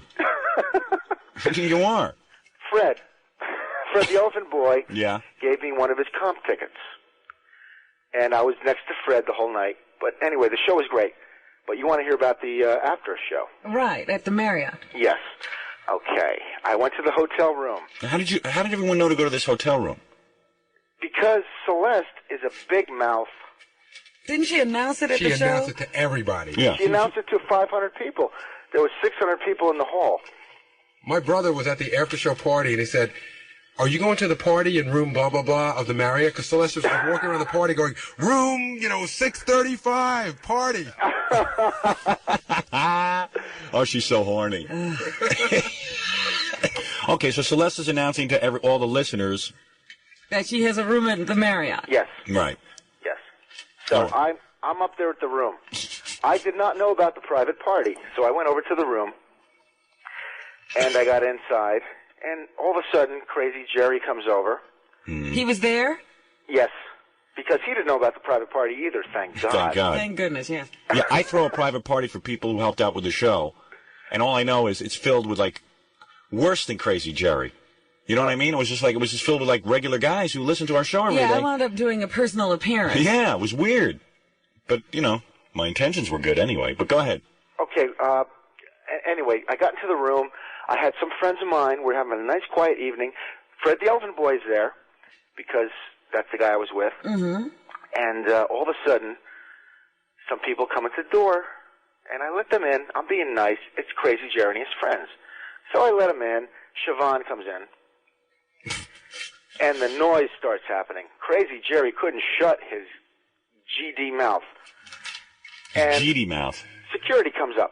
You are. Fred the Elephant Boy gave me one of his comp tickets. And I was next to Fred the whole night. But anyway, the show was great. But you want to hear about the after show? Right, at the Marriott. Yes. Okay. I went to the hotel room. How did everyone know to go to this hotel room? Because Celeste is a big mouth. Didn't she announce it at the show? She announced it to everybody. Yeah. She announced it to 500 people. There was 600 people in the hall. My brother was at the after-show party, and he said, "Are you going to the party in room blah, blah, blah of the Marriott?" Because Celeste was walking around the party going, room, 635, party. Oh, she's so horny. Okay, so Celeste is announcing to all the listeners that she has a room at the Marriott. Yes. Right. Yes. So I'm up there at the room. I did not know about the private party, so I went over to the room, and I got inside, and all of a sudden, Crazy Jerry comes over. He was there? Yes, because he didn't know about the private party either, thank God. Thank God. Thank goodness, yes. Yeah, I throw a private party for people who helped out with the show, and all I know is it's filled with, worse than Crazy Jerry. You know what I mean? It was just filled with regular guys who listen to our show every day. Yeah, I wound up doing a personal appearance. Yeah, it was weird. But, my intentions were good anyway. But go ahead. Okay, anyway, I got into the room. I had some friends of mine. We're having a nice, quiet evening. Fred the Elephant Boy's there because that's the guy I was with. Mm-hmm. And all of a sudden, some people come at the door, and I let them in. I'm being nice. It's Crazy Jerry and his friends. So I let them in. Siobhan comes in. And the noise starts happening. Crazy Jerry couldn't shut his GD mouth. And GD mouth? Security comes up.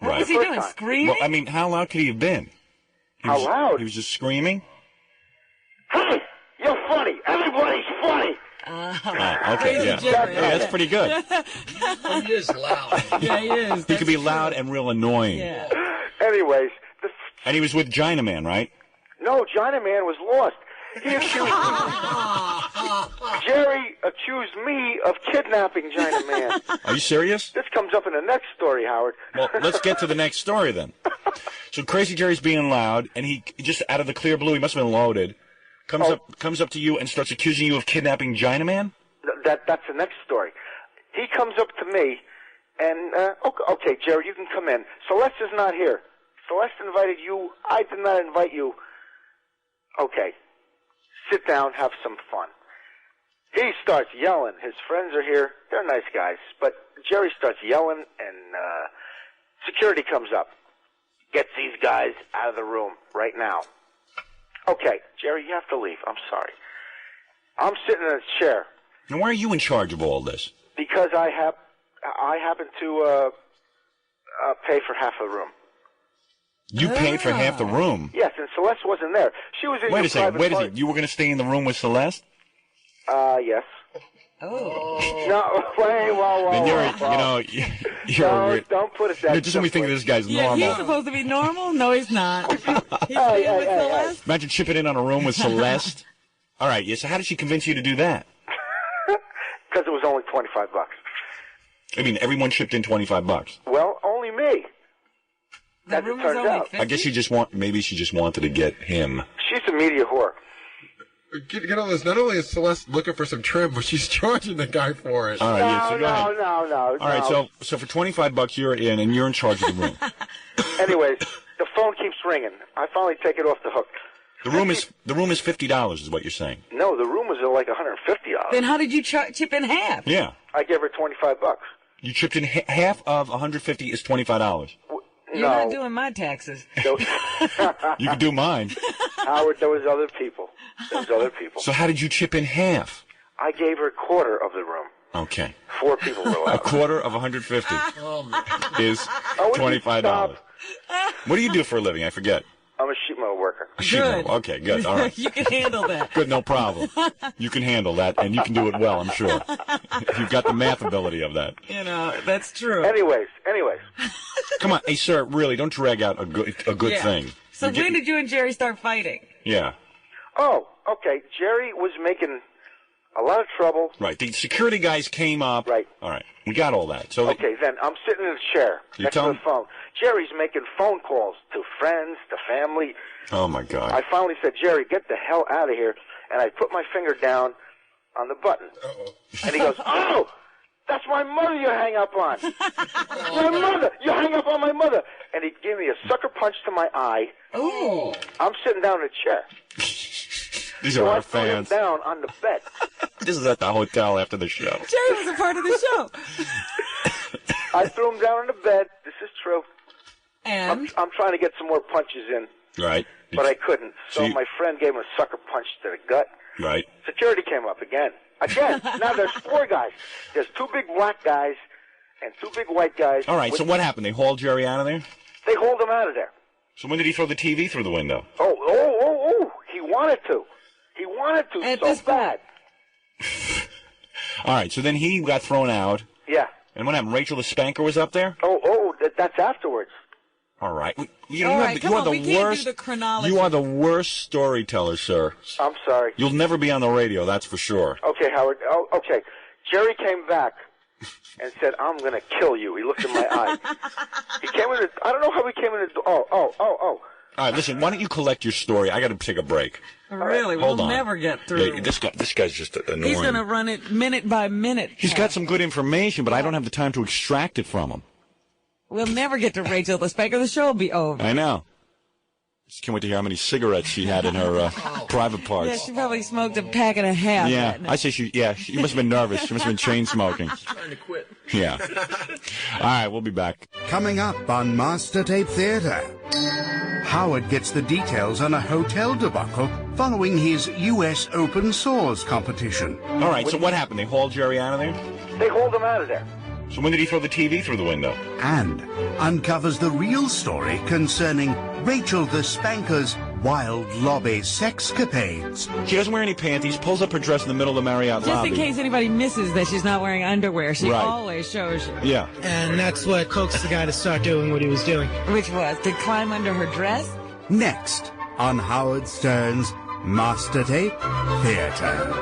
Right. What was he doing, screaming? Well, how loud could he have been? How loud? He was just screaming? Hey, you're funny. Everybody's funny. Okay, yeah. Jerry. Hey, that's pretty good. He is loud. Yeah, he is. He could be loud and real annoying. Yeah. Anyways. And he was with Gina Man, right? No, Gina Man was lost. He accused Jerry accused me of kidnapping Gina Man. Are you serious? This comes up in the next story, Howard. Well, let's get to the next story then. So Crazy Jerry's being loud, and he just out of the clear blue, he must have been loaded, comes up to you and starts accusing you of kidnapping Gina Man? That's the next story. He comes up to me, and, okay, Jerry, you can come in. Celeste is not here. Celeste invited you. I did not invite you. Okay. Sit down, have some fun. He starts yelling. His friends are here. They're nice guys. But Jerry starts yelling, and security comes up. Gets these guys out of the room right now. Okay, Jerry, you have to leave. I'm sorry. I'm sitting in a chair. Now, why are you in charge of all this? Because I happen to pay for half the room. You paid for half the room? Yes, and Celeste wasn't there. She was in Wait your a second. private Wait a party. second. You were going to stay in the room with Celeste? Yes. Oh. No, wait, whoa. Then you're No, a weird... don't put it that Just let me think of this guy's Yeah, normal. he's supposed to be normal? No, he's not. He's Hey, with Celeste? Imagine chipping in on a room with Celeste. All right, yeah, so how did she convince you to do that? Because it was only $25. I mean, everyone chipped in $25. Well, only me. As it turns out. I guess maybe she just wanted to get him. She's a media whore. Get on this. Not only is Celeste looking for some trim, but she's charging the guy for it. All right, yeah, so go ahead. No. All right, so for $25 you're in, and you're in charge of the room. Anyways, the phone keeps ringing. I finally take it off the hook. The room is $50, is what you're saying. No, the room was like $150. Then how did you chip in half? Yeah. I gave her $25. You chipped in half of $150 is $25. You're not doing my taxes. You can do mine. Howard, there was other people. So how did you chip in half? I gave her a quarter of the room. Okay. 4 people were allowed. A quarter of $150 is $25. What do you do for a living? I forget. I'm a sheet metal worker. Good. Okay, good. All right. You can handle that. Good, no problem. You can handle that, and you can do it well, I'm sure. You've got the math ability of that. You know, that's true. Anyways. Come on, hey, sir, really, don't drag out a good Yeah. thing. So when did you and Jerry start fighting? Yeah. Oh, okay. Jerry was making a lot of trouble. Right. The security guys came up. Right. All right. We got all that. So Okay, then I'm sitting in a chair You next to tell the phone. Jerry's making phone calls to friends, to family. Oh, my God. I finally said, Jerry, get the hell out of here. And I put my finger down on the button. And he goes, oh, that's my mother you hang up on. My mother. You hang up on my mother. And he gave me a sucker punch to my eye. Ooh. I'm sitting down in a chair. These So are I our threw him fans. down on the bed. This is at the hotel after the show. Jerry was a part of the show. I threw him down on the bed. This is true. And? I'm trying to get some more punches in, Right. but I couldn't. So my friend gave him a sucker punch to the gut. Right. Security came up again. Now there's 4 guys. There's 2 big black guys and 2 big white guys. All right, so what happened? They hauled Jerry out of there? They hauled him out of there. So when did he throw the TV through the window? Oh. He wanted to. He wanted to so bad. All right, so then he got thrown out. Yeah. And what happened? Rachel the Spanker was up there? That's afterwards. All right. All right, come on, we can't do the chronology. You are the worst storyteller, sir. I'm sorry. You'll never be on the radio, that's for sure. Okay, Howard. Oh, okay. Jerry came back and said, I'm going to kill you. He looked in my eye. He came in. I don't know how he came in. Oh. All right, listen, why don't you collect your story? I got to take a break. Really, Hold we'll on. never get through. Yeah, this guy's just annoying. He's going to run it minute by minute. He's got some good information, but I don't have the time to extract it from him. We'll never get to Rachel the Spanker. The show will be over. I know. Just can't wait to hear how many cigarettes she had in her private parts. Yeah, she probably smoked a pack and a half. Yeah, I say she must have been nervous. She must have been chain smoking. Trying to quit. Yeah. All right, we'll be back. Coming up on Master Tape Theater, Howard gets the details on a hotel debacle following his U.S. Open Swords competition. All right, so what happened? They hauled Jerry out of there? They hauled him out of there. So when did he throw the TV through the window? And uncovers the real story concerning Rachel the Spanker's wild lobby sexcapades. She doesn't wear any panties, pulls up her dress in the middle of the Marriott Just lobby. in case anybody misses that she's not wearing underwear, she Right. always shows you. Yeah. And that's what coaxed the guy to start doing what he was doing. Which was to climb under her dress? Next on Howard Stern's Master Tape Theater.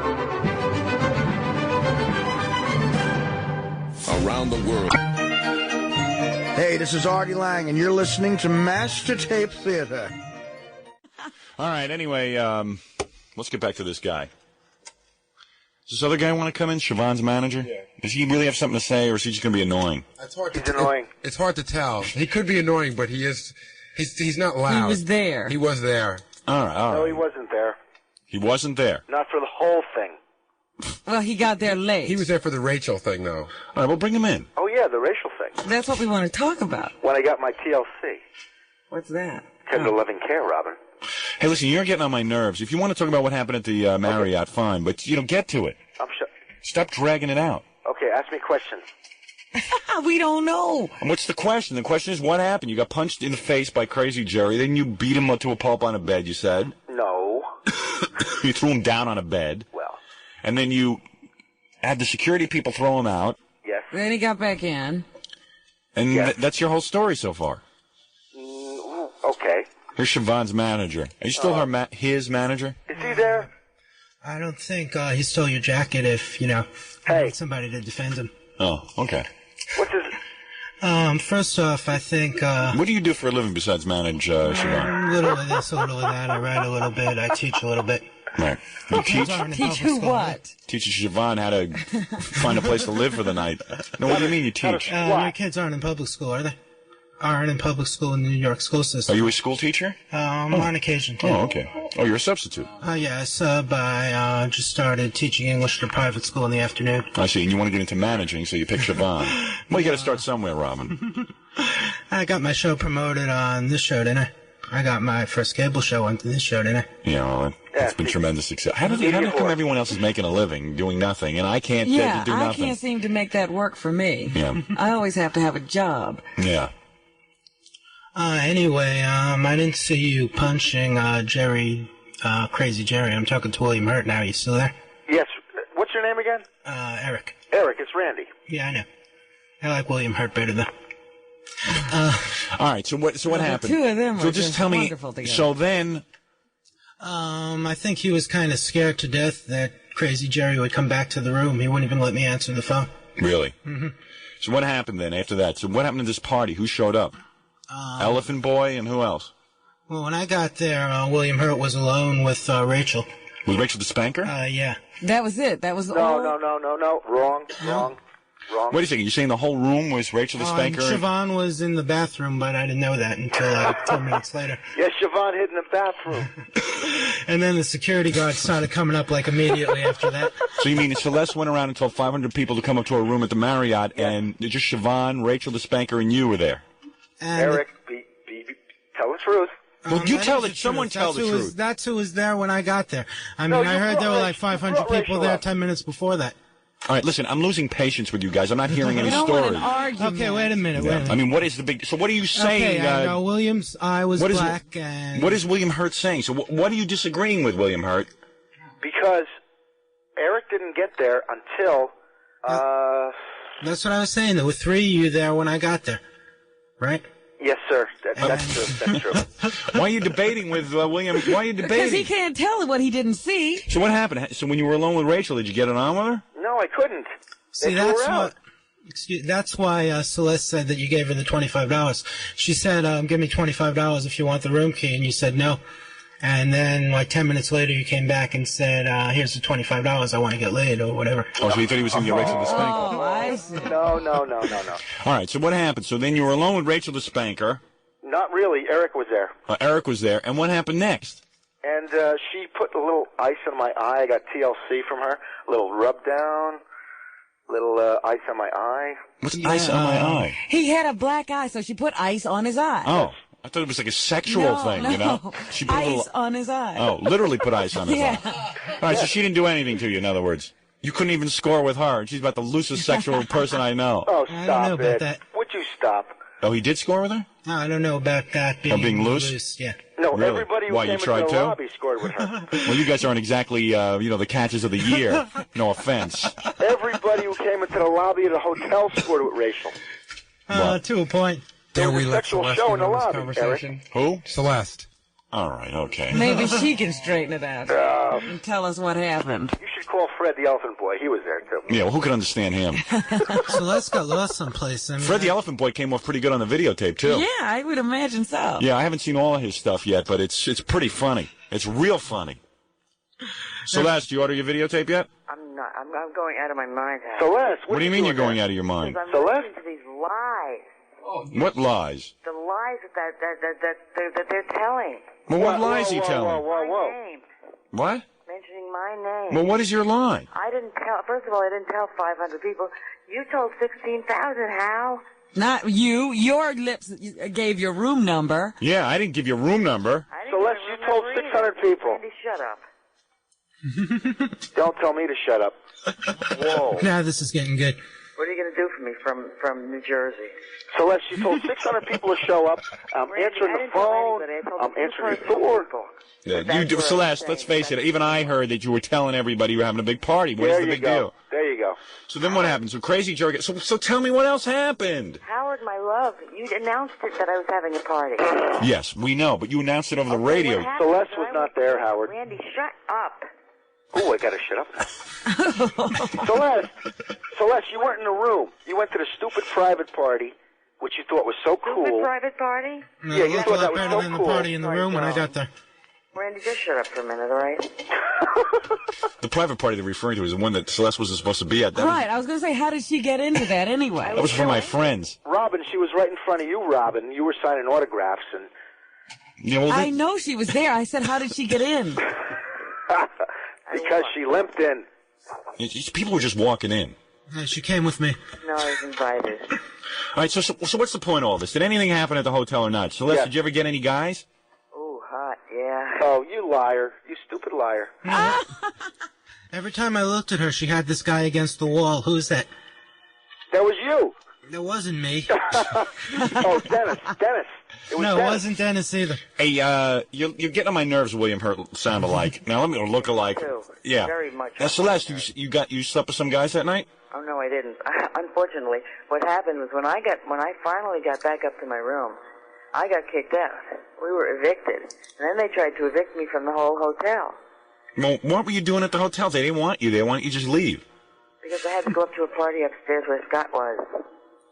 Around the world. Hey, this is Artie Lang, and you're listening to Master Tape Theater. All right, anyway, let's get back to this guy. Does this other guy want to come in, Siobhan's manager? Yeah. Does he really have something to say, or is he just going to be annoying? It's hard to, He's annoying. It's hard to tell. He could be annoying, but he's not loud. He was there. He was there. All right. No, he wasn't there. He wasn't there. Not for the whole thing. Well, he got there late. He was there for the Rachel thing, though. All right, we'll bring him in. Oh, yeah, the racial thing. That's what we want to talk about. When I got my TLC. What's that? Tender loving care, Robin. Hey, listen, you're getting on my nerves. If you want to talk about what happened at the Marriott, fine, but, get to it. I'm sure. Stop dragging it out. Okay, ask me questions. We don't know. And what's the question? The question is, what happened? You got punched in the face by Crazy Jerry, then you beat him up to a pulp on a bed, you said? No. You threw him down on a bed. Well. And then you had the security people throw him out. Yes. Then he got back in. And Yes. That's your whole story so far. Okay. Here's Siobhan's manager. Are you still his manager? Is he there? I don't think he stole your jacket if, you need somebody to defend him. Oh, okay. What's his... First off, I think, what do you do for a living besides manage, Siobhan? a little of this, a little of that. I write a little bit. I teach a little bit. Right. You teach? Teach who what? Teaches Siobhan how to find a place to live for the night. No, what do you mean you teach? Your kids aren't in public school, are they? Aren't in public school in the New York school system. Are you a school teacher? On occasion. Oh, okay. Oh, you're a substitute. Yeah, I sub. I just started teaching English at a private school in the afternoon. I see. And you want to get into managing, so you pick Siobhan. Well, you got to start somewhere, Robin. I got my show promoted on this show, didn't I? I got my first cable show on this show, didn't I? Yeah, well, it's been tremendous success. How come everyone else is making a living doing nothing, and I can't do nothing? I can't seem to make that work for me. Yeah. I always have to have a job. Yeah. Anyway, I didn't see you punching Jerry, Crazy Jerry. I'm talking to William Hurt now. You still there? Yes. What's your name again? Eric. Eric, it's Randy. Yeah, I know. I like William Hurt better though. All right. So what happened? The two of them so are just just tell me. wonderful together. So then, I think he was kind of scared to death that Crazy Jerry would come back to the room. He wouldn't even let me answer the phone. really? Mm-hmm. So what happened then after that? So what happened to this party? Who showed up? Elephant Boy and who else? Well, when I got there, William Hurt was alone with Rachel. Was Rachel the spanker? Yeah. That was it. That was No. Wrong. Wait a second. You're saying the whole room was Rachel the spanker? Siobhan was in the bathroom, but I didn't know that until 10 minutes later. Yes, Siobhan hid in the bathroom. And then the security guard started coming up like immediately after that. So you mean Celeste went around and told 500 people to come up to her room at the Marriott, and just Siobhan, Rachel the spanker, and you were there? And Eric, tell the truth. Well, you tell it. Someone tell the truth. That's who was there when I got there. I mean, I heard there were like 500 people there 10 minutes before that. All right, listen, I'm losing patience with you guys. I'm not hearing any We don't stories. want an argument. Okay, wait a minute. I mean, what is the big... So what are you saying? Okay, I know William's eye was black and... What is William Hurt saying? So what are you disagreeing with, William Hurt? Because Eric didn't get there until... That's what I was saying. There were 3 of you there when I got there, right? Yes, sir. That's true. That's true. Why are you debating with William? Why are you debating? Because he can't tell what he didn't see. So what happened? So when you were alone with Rachel, did you get it on with her? No, I couldn't. See, that's why Celeste said that you gave her the $25. She said, give me $25 if you want the room key, and you said no. And then, like 10 minutes later, you came back and said, here's the $25, I want to get laid, or whatever. Oh, so you thought he was going to get Rachel the spanker? Oh, I see. No. All right, so what happened? So then you were alone with Rachel the spanker. Not really. Eric was there. Eric was there, and what happened next? And she put a little ice on my eye. I got TLC from her. A little rub down. Little ice on my eye. What's ice on my eye? He had a black eye, so she put ice on his eye. Oh. I thought it was like a sexual thing, you know? She put ice on his eye. Oh, literally put ice on his eye. All right, so she didn't do anything to you, in other words. You couldn't even score with her. She's about the loosest sexual person I know. Oh, I don't know stop about it. that. Would you stop? Oh, he did score with her? No, I don't know about that. Being loose? Yeah. No, Really? everybody who Why, came you tried into the to? lobby scored with her. Well, you guys aren't exactly, the catches of the year. No offense. Everybody who came into the lobby of the hotel scored with Rachel. To a point. There was a sexual show in the lobby, Eric. Who? Celeste. All right, okay. Maybe she can straighten it out and tell us what happened. You should call Fred the Elephant Boy. He was there, too. Yeah, well, who could understand him? Celeste got lost someplace. I mean, Fred the Elephant Boy came off pretty good on the videotape, too. Yeah, I would imagine so. Yeah, I haven't seen all of his stuff yet, but it's pretty funny. It's real funny. Celeste, you order your videotape yet? I'm not. I'm going out of my mind. Celeste, What do you mean you're going out of your mind? Because I'm listening to these lies. What lies? The lies that they're telling. Well, what lies he telling? Whoa. My name. What? Mentioning mentioning my name. Well, what is your lie? I didn't tell. First of all, I didn't tell 500 people. You told 16,000. How? Not you. Your lips gave your room number. Yeah, I didn't give you a room number. Celeste, you told 600 people. Randy, shut up. Don't tell me to shut up. Whoa. Now this is getting good. What are you going to do for me from New Jersey? Celeste, you told 600 people to show up. I'm answering the phone. I'm answering your door. Yeah, Celeste, let's face it, even I heard that you were telling everybody you were having a big party. What is the big deal? There you go. So then what happened? So Crazy Joe, so tell me what else happened. Howard, my love, you announced it that I was having a party. Yes, we know, but you announced it over the radio. Celeste was not there, Howard. Randy, shut up. Oh, I gotta shut up now. Celeste, you weren't in the room. You went to the stupid private party, which you thought was so cool. Stupid private party? No, Yeah, you thought that was better so than cool. the party in the room when I got there. Randy, just shut up for a minute, all right? The private party they're referring to is the one that Celeste wasn't supposed to be at. Right, I was going to say, how did she get into that anyway? That was for my friends. Robin, she was right in front of you, Robin. You were signing autographs, and Yeah, well, I know she was there. I said, how did she get in? because she limped in. People were just walking in. She came with me. No, I was invited. All right, so what's the point of all this? Did anything happen at the hotel or not? Celeste, Yes. did you ever get any guys? Ooh, hot, yeah. Oh, you liar. You stupid liar. Every time I looked at her, she had this guy against the wall. Who's that? That was you. That wasn't me. Oh, Dennis. It was No, it Dennis. wasn't Dennis either. Hey, you're getting on my nerves, William Hurt sound alike. Now let me look alike. Yeah. Very much. Now, Celeste, you slept with some guys that night? Oh, no, I didn't. Unfortunately, what happened was when I finally got back up to my room, I got kicked out. We were evicted. And then they tried to evict me from the whole hotel. Well, what were you doing at the hotel? They didn't want you. They wanted you to just leave. Because I had to go up to a party upstairs where Scott was.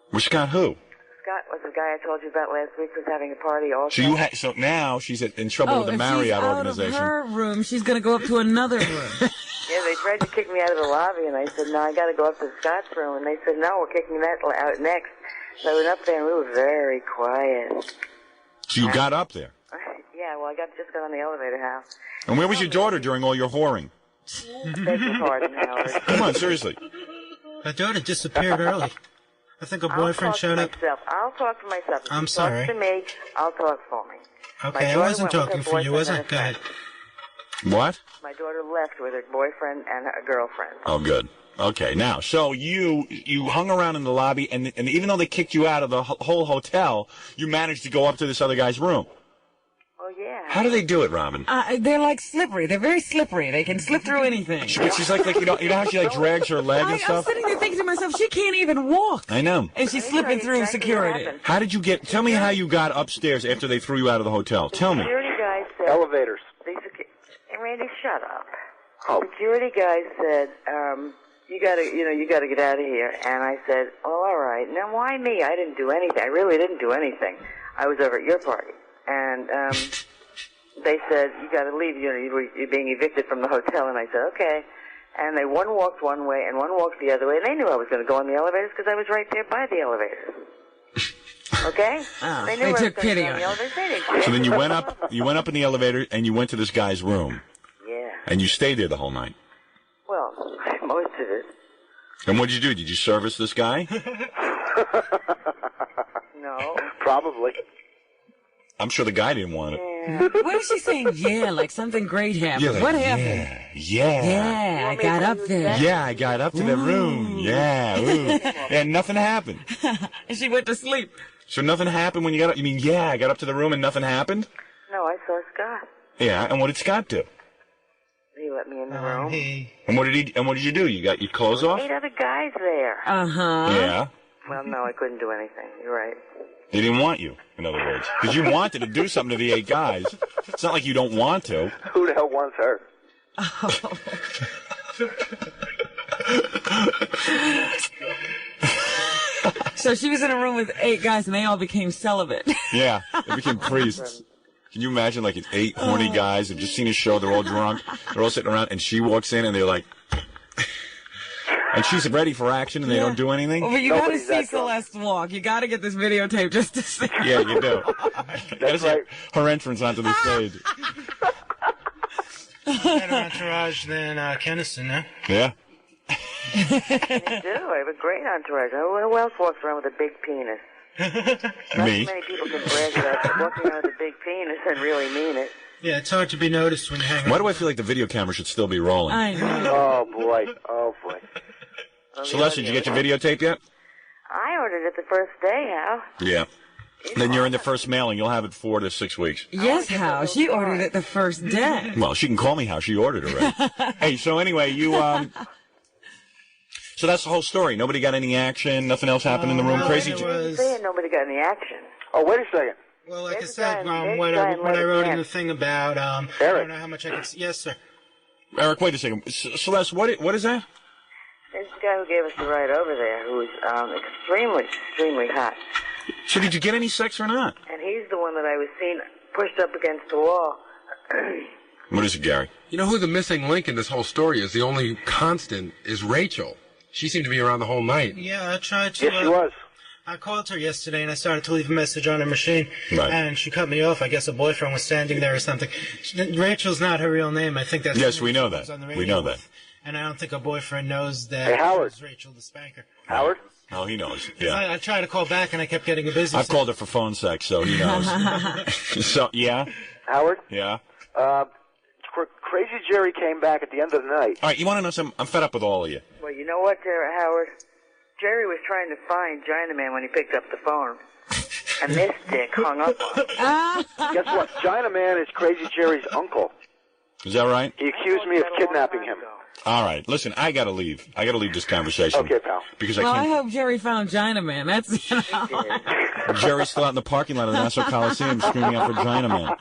Where Scott who? Scott was the guy I told you about last week who was having a party also. So now she's in trouble with the if Marriott she's out organization. of her room, she's going to go up to another room. Yeah, they tried to kick me out of the lobby, and I said, no, I got to go up to Scott's room. And they said, no, we're kicking that out next. So I went up there, and we were very quiet. So you got up there. Yeah, well, I just got on the elevator house. And where was your daughter during all your whoring? Beg your pardon, Howard. Come on, seriously. Her daughter disappeared early. I think her boyfriend showed up. I'll talk for myself. If I'm you sorry. talk to me, I'll talk for me. Okay, I wasn't talking for you, was I? Go ahead. What? My daughter left with her boyfriend and her girlfriend. Oh, good. Okay, now, so you hung around in the lobby, and even though they kicked you out of the whole hotel, you managed to go up to this other guy's room. Oh, yeah. How do they do it, Robin? They're like slippery. They're very slippery. They can slip through anything. She's like you know how she drags her leg and I'm stuff? sitting there thinking to myself, she can't even walk. I know. And she's slipping through security. How did you tell me how you got upstairs after they threw you out of the hotel. Tell me. Security guy said... Elevators. Hey, Randy, shut up. Oh. Security guy said, you gotta get out of here. And I said, well, all right. Now, why me? I didn't do anything. I really didn't do anything. I was over at your party. And, they said, you gotta leave. You're being evicted from the hotel. And I said, okay. And one walked one way and one walked the other way. And they knew I was gonna go on the elevators because I was right there by the elevators. Okay? They took pity on you. So then you went up in the elevator and you went to this guy's room. Yeah. And you stayed there the whole night. Well, most of it. And what did you do? Did you service this guy? No. Probably. I'm sure the guy didn't want it. What was she saying? Yeah, like something great happened. Yeah, like, what happened? Yeah, I got up there. Yeah, I got up to the room. Yeah, ooh. And nothing happened. And she went to sleep. So nothing happened when you got up? You mean, yeah, I got up to the room and nothing happened? No, I saw Scott. Yeah, and what did Scott do? He let me in the room. And what did you do? You got your clothes off? 8 other guys there. Uh-huh. Yeah. Well, no, I couldn't do anything. You're right. They didn't want you, in other words. Because you wanted to do something to the 8 guys. It's not like you don't want to. Who the hell wants her? So she was in a room with 8 guys, and they all became celibate. Yeah, they became priests. Can you imagine, like, 8 horny guys have just seen a show, they're all drunk, they're all sitting around, and she walks in, and they're like... And she's ready for action, and they don't do anything? Well, but you got to see Celeste walk. You got to get this videotape just to see. Yeah, you do. You got to see her entrance onto the stage. Better entourage than Kennison, huh? Yeah. You do. I have a great entourage. Who else walks around with a big penis? Not Me. many people can brag about walking around with a big penis and really mean it. Yeah, it's hard to be noticed when you hang Why do I feel like the video camera should still be rolling? I know. Oh, boy. Oh, boy. Celeste, did you get your videotape yet? I ordered it the first day, Hal. Yeah. Then you're in the first mailing. You'll have it 4 to 6 weeks. Yes, Hal. She ordered it the first day. Well, she can call me how she ordered it already. Hey, so anyway, you so that's the whole story. Nobody got any action. Nothing else happened in the room. No, Crazy. I didn't say nobody got any action. Oh, wait a second. Well, like I said, what I wrote in the thing about, I don't know how much I can... Yes, sir. Eric, wait a second. Celeste, what is that? There's the guy who gave us the ride over there who's extremely hot. So did you get any sex or not? And he's the one that I was seeing pushed up against the wall. What is it, Gary? You know who the missing link in this whole story is? The only constant is Rachel. She seemed to be around the whole night. Yeah, I tried to... Yes, she was. I called her yesterday, and I started to leave a message on her machine, Right. and she cut me off. I guess a boyfriend was standing there or something. Rachel's not her real name. I think that's... Yes, we know that. We know that. And I don't think a boyfriend knows that Hey, Howard. it's Rachel the spanker. Howard? Oh, he knows. 'Cause Yeah. I tried to call back, and I kept getting a busy... I've called her for phone sex, so he knows. So, yeah? Howard? Yeah? Crazy Jerry came back at the end of the night. All right, you want to know something? I'm fed up with all of you. Well, you know what, Howard? Jerry was trying to find Chinaman when he picked up the phone. And this dick hung up on him. Guess what? Chinaman is Crazy Jerry's uncle. Is that right? He accused me of kidnapping him. All right. Listen, I got to leave. I got to leave this conversation. Okay, pal. Because Well, I I can't. hope Jerry found China Man. That's, you know. Jerry's still out in the parking lot of the Nassau Coliseum screaming out for Chinaman.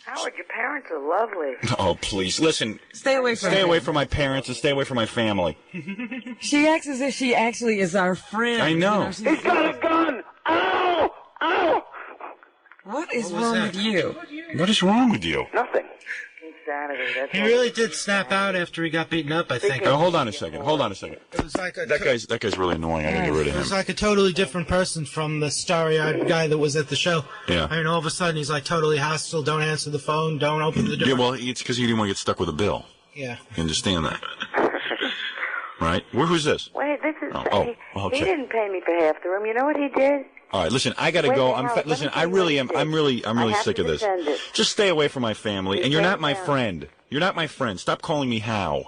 Howard, your parents are lovely. Oh, please. Listen. Stay away from Stay her. away from my parents and stay away from my family. She acts as if she actually is our friend. I know. She's- He's got a gun! Ow! Ow! What is wrong with you? What is wrong with you? Nothing. Insanity. That's He all. really did snap out after he got beaten up, I think. Now, hold on a second. Hold on a second. It was like That guy's really annoying. I gotta get rid of It was him. like a totally different person from the starry-eyed guy that was at the show. Yeah. I mean, all of a sudden, he's like totally hostile. Don't answer the phone. Don't open the door. Yeah, well, it's because he didn't want to get stuck with a bill. Yeah. You understand that? Right? Who's this? Wait, this is... Oh, okay. He didn't pay me for half the room. You know what he did? All right, listen, I gotta Wait, go. Howard, Listen, let me I tell you really what am. he did. I'm really I have sick to of this. defend it. Just stay away from my family, You and you're stay not my down. friend. You're not my friend. Stop calling me How.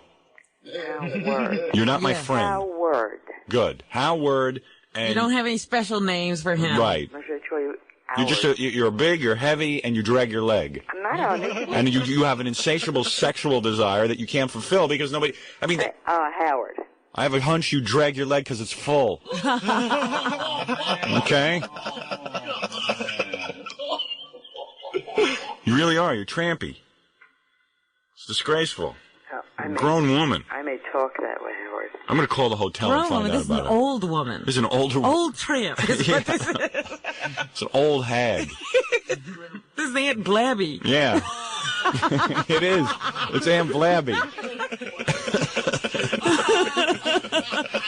Howard. You're not my friend. Howard. Good. Howard. And You don't have any special names for him. right. I'm sure I tell you. You're just you're big, you're heavy, and you drag your leg. I'm not on it. And you have an insatiable sexual desire that you can't fulfill because nobody. I mean, Howard. I have a hunch you drag your leg because it's full. Okay. You really are. You're trampy. It's disgraceful. I Grown woman. I may talk that way, Howard. I'm going to call the hotel and Grown find woman. out This is about an it. old woman. This is an older woman. Old tramp. Is what this is. It's an old hag. This is Aunt Blabby. Yeah. It is. It's Aunt Blabby.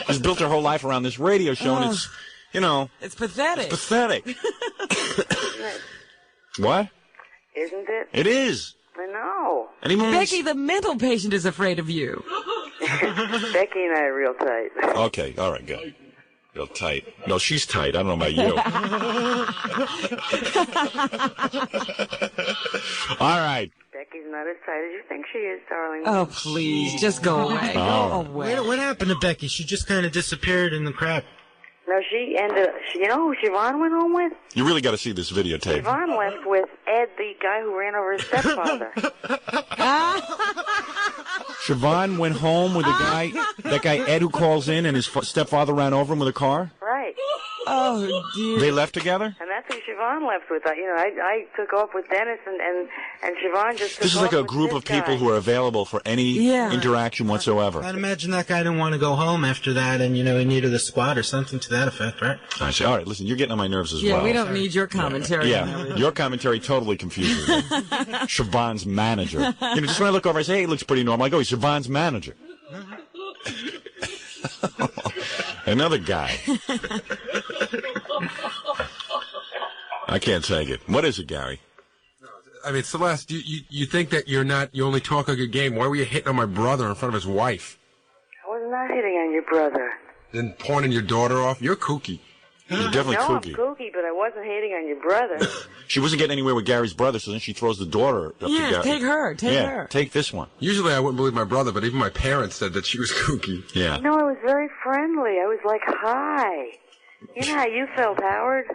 She's built her whole life around this radio show, and it's, you know, It's pathetic. it's pathetic. What? Isn't it? It is. I know. Becky, the mental patient, is afraid of you. Becky and I are real tight. Okay, all right, good. Real tight. No, she's tight. I don't know about you. All right. Becky's not as tight as you think she is, darling. Oh, please, just go away. Oh. Go away. What happened to Becky? She just kind of disappeared in the crowd. No, she ended up... You know who Siobhan went home with? You really got to see this videotape. Siobhan left with Ed, the guy who ran over his stepfather. Siobhan went home with that guy Ed who calls in, and his stepfather ran over him with a car? Right. Oh, dear. They left together? And that's who Siobhan left with. I took off with Dennis, and Siobhan just took This is like off a with group this of people guy. who are available for any interaction whatsoever. I'd imagine that guy didn't want to go home after that, and, he needed a squad or something to that effect, right? I say, all right, listen, you're getting on my nerves as Yeah, well. we don't need your commentary. on Yeah, that. your commentary totally confuses me. Siobhan's manager. Just when I look over, I say, hey, he looks pretty normal. I go, he's Siobhan's manager. Another guy. I can't take it. What is it, Gary? I mean, Celeste, you think that you only talk a good game. Why were you hitting on my brother in front of his wife? I was not hitting on your brother. Then pointing your daughter off? You're kooky. You're definitely no, kooky. I'm kooky, but I wasn't hitting on your brother. She wasn't getting anywhere with Gary's brother, so then she throws the daughter up to Gary. Take her. Take her. Take this one. Usually I wouldn't believe my brother, but even my parents said that she was kooky. Yeah. No, I was very friendly. I was like, hi. You know how you felt, Howard?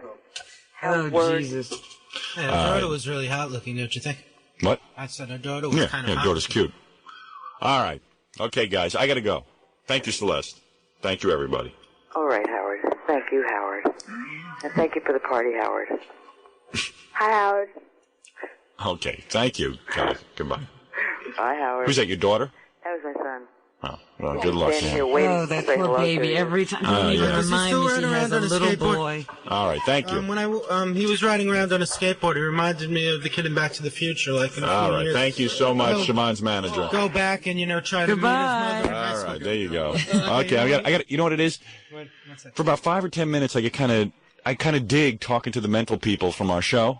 Jesus. Yeah, her daughter was really hot looking, don't you think? What? I said her daughter was kind of hot. Yeah, daughter's cute. All right. Okay, guys, I got to go. Thank you, Celeste. Thank you, everybody. All right, Howard. Thank you, Howard. And thank you for the party, Howard. Hi, Howard. Okay, thank you, guys. Goodbye. Bye, Howard. Who's that, your daughter? That was my son. Oh, well, good luck to him. Oh, that poor baby. Every time he reminds me she has a little boy. All right, thank you. When he was riding around on a skateboard, he reminded me of the kid in Back to the Future. Like in a All few right, years. thank you so much, Siobhan's manager. Go back and try to meet his mother. All right, there you go. Okay, I got. You know what it is? For about 5 or 10 minutes, I kind of dig talking to the mental people from our show.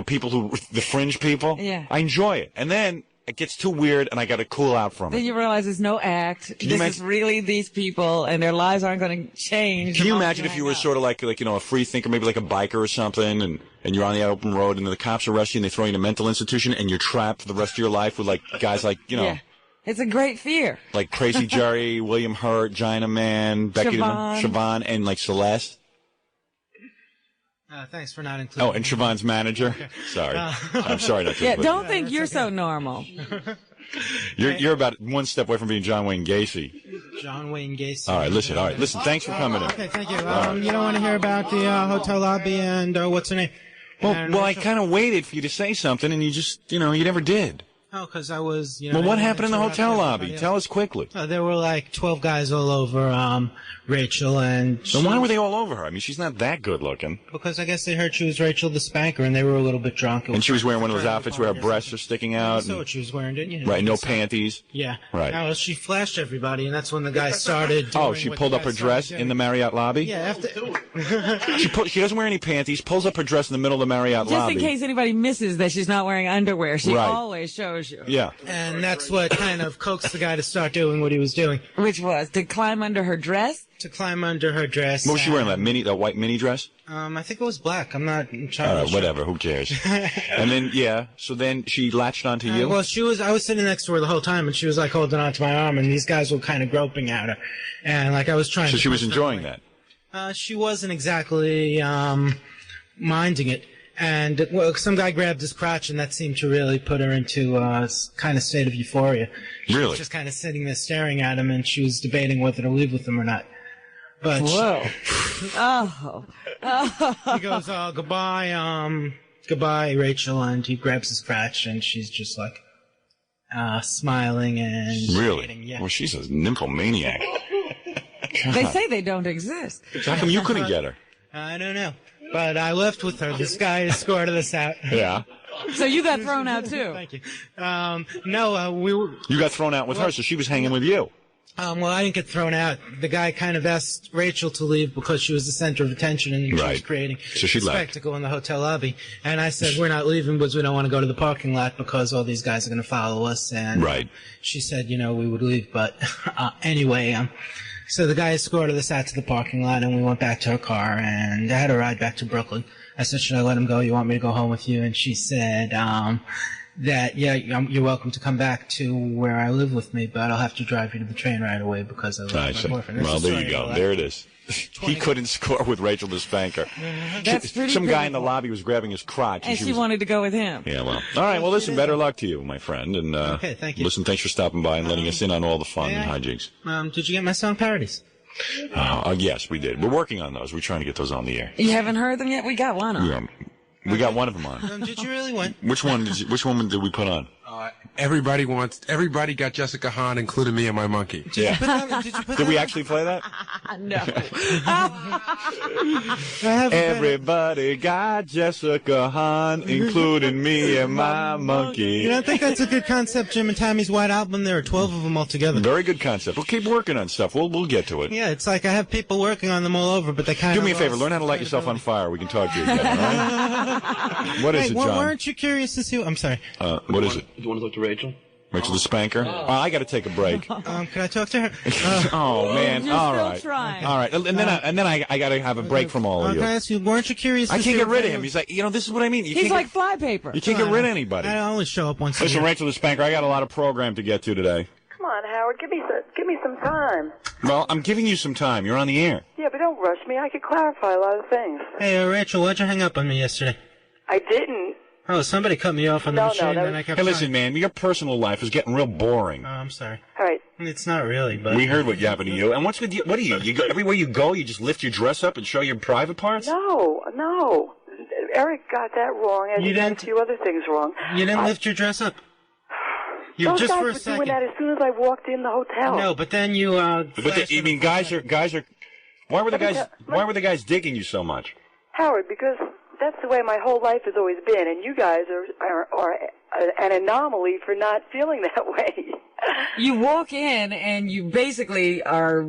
People the fringe people. Yeah. I enjoy it, and then it gets too weird, and I got to cool out from it. Then you realize it's no act. This is really these people, and their lives aren't going to change. Can you imagine if you were sort of like a free thinker, maybe like a biker or something, and you're on the open road, and the cops arrest you, and they throw you in a mental institution, and you're trapped for the rest of your life with guys like Yeah. It's a great fear. like Crazy Jerry, William Hurt, Gina Man, Becky Siobhan, and like Celeste. Thanks for not including. Oh, and Siobhan's manager. Sorry, I'm sorry not to. Yeah, don't think you're so normal. You're about one step away from being John Wayne Gacy. John Wayne Gacy. All right, listen. Thanks for coming in. Okay, thank you. You don't want to hear about the hotel lobby and what's her name? Well, I kind of waited for you to say something, and you just, you never did. Oh, because I was, Well, what happened in the hotel lobby? Tell us quickly. There were like 12 guys all over Rachel, and Then why were they all over her? I mean, she's not that good looking. Because I guess they heard she was Rachel the Spanker, and they were a little bit drunk. And she was wearing one of those outfits where her breasts are sticking out. That's what she was wearing, didn't you? Right, no panties. Yeah. Right. Now, she flashed everybody, and that's when the guy started doing Oh, she pulled up her dress in the Marriott lobby? Yeah, She doesn't wear any panties, pulls up her dress in the middle of the Marriott Just lobby. in case anybody misses that she's not wearing underwear, she Right. always shows you. Yeah. And that's what kind of coaxed the guy to start doing what he was doing. Which was to climb under her dress? To climb under her dress. What was she wearing, that white mini dress? I think it was black. I'm not entirely sure. All right, whatever, who cares? And then, so then she latched onto you? Well, I was sitting next to her the whole time, and she was like holding onto my arm, and these guys were kind of groping at her. And like I was trying So she was enjoying that? She wasn't exactly minding it. And some guy grabbed his crotch, and that seemed to really put her into a kind of state of euphoria. She was just kind of sitting there staring at him, and she was debating whether to leave with him or not. But Whoa. he goes, goodbye, Rachel, and he grabs his crotch, and she's just like smiling and Really? shading, yeah. Well, she's a nymphomaniac. They say they don't exist. How come you couldn't get her? I don't know. But I left with her. This guy escorted us out. Yeah. So you got thrown out too. Thank you. No, we were. You got thrown out with her, so she was hanging with you. Well, I didn't get thrown out. The guy kind of asked Rachel to leave because she was the center of attention and she was creating So she a left. spectacle in the hotel lobby. And I said, we're not leaving because we don't want to go to the parking lot because all these guys are going to follow us. And she said, we would leave. But anyway, so the guy escorted us out to the parking lot, and we went back to her car, and I had a ride back to Brooklyn. I said, should I let him go? You want me to go home with you? And she said that, you're welcome to come back to where I live with me, but I'll have to drive you to the train right away because I live with my boyfriend. Well, there you go. There it is. He couldn't score with Rachel the Spanker. That's pretty Some guy in the pitiful. lobby was grabbing his crotch. And she wanted to go with him. Yeah, well. All right, well, listen, better luck to you, my friend. And Okay, thank you. Listen, thanks for stopping by and letting us in on all the fun and hijinks. Did you get my song parodies? Yes, we did. We're working on those. We're trying to get those on the air. You haven't heard them yet? We got one on. Yeah. We got one of them on. Did you really win? Which one did we put on? Everybody got Jessica Hahn, including me and my monkey. Yeah. Did we actually play that? No. Everybody got Jessica Hahn, including me and my monkey. You know, I think that's a good concept, Jim and Tammy's White Album. There are 12 of them all together. Very good concept. We'll keep working on stuff. We'll get to it. Yeah, it's like I have people working on them all over, but they kind of... Do me a favor. Learn how to light yourself on fire. We can talk to you again, all right? What is it, John? Weren't you curious to see... I'm sorry. What is it? Do you want to talk to Rachel? Rachel the Spanker? I got to take a break. Can I talk to her? Oh, man. You're all still right. trying. All right. And then I got to have a break from all of you. Can I ask you, weren't you curious to I see... can't get rid of him. He's like, this is what I mean. He's like flypaper. You can't get rid of anybody. I only show up once a Listen, year. Rachel the Spanker, I got a lot of program to get to today. Come on, Howard, give me some time. Well, I'm giving you some time. You're on the air. Yeah, but don't rush me. I could clarify a lot of things. Hey, Rachel, why'd you hang up on me yesterday? I didn't. Oh, somebody cut me off on the machine, and I kept Hey, listen, man, your personal life is getting real boring. Oh, I'm sorry. All right. It's not really, but... We heard what happened to you. And what's with you? What do you? You go, everywhere you go, you just lift your dress up and show your private parts? No. Eric got that wrong, and he got a few other things wrong. You didn't lift your dress up? Those just guys for a were second. doing that as soon as I walked in the hotel. No, but then you, You mean guys are... Why were the guys digging you so much? Howard, because that's the way my whole life has always been, and you guys are an anomaly for not feeling that way. You walk in and you basically are,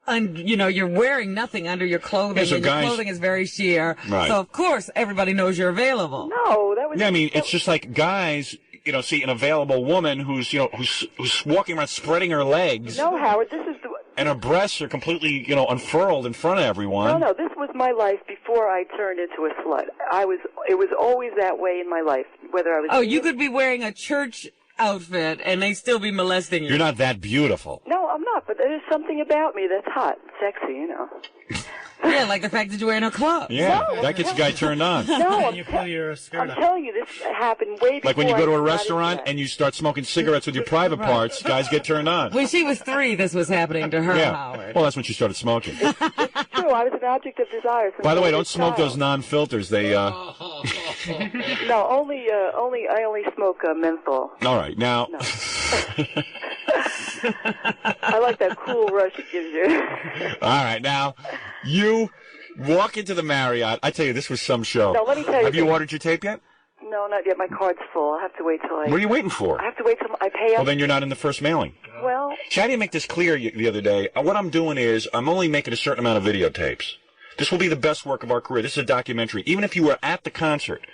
you're wearing nothing under your clothing, so and guys, your clothing is very sheer. Right. So of course everybody knows you're available. No, that was. Yeah, I mean, it's just like guys, see an available woman who's walking around spreading her legs. No, Howard, this is the. And her breasts are completely, unfurled in front of everyone. No, this was my life before I turned into a slut. It was always that way in my life, whether I was... Oh, you could be wearing a church outfit and they still be molesting you. You're not that beautiful. No, I'm not, but there's something about me that's hot, sexy, Yeah, like the fact that you're wearing a club. Yeah, that gets a guy turned on. No, you pull your skirt I'm telling you, this happened way before. Like when you go to I a got restaurant into and you start smoking cigarettes with your private parts, guys get turned on. When she was 3, this was happening to her, Yeah. Howard. Well, that's when she started smoking. It's true, I was an object of desire. Since By the way, I don't was a smoke child. those non-filters. They, No, I only smoke menthol. All right, now... No. I like that cool rush it gives you. All right, now, you walk into the Marriott. I tell you, this was some show. No, let me tell you Have you something. ordered your tape yet? No, not yet. My card's full. I'll have to wait till I... What are you waiting for? I have to wait till I pay up. Well, then you're not in the first mailing. Well... See, I didn't make this clear the other day. What I'm doing is I'm only making a certain amount of videotapes. This will be the best work of our career. This is a documentary. Even if you were at the concert,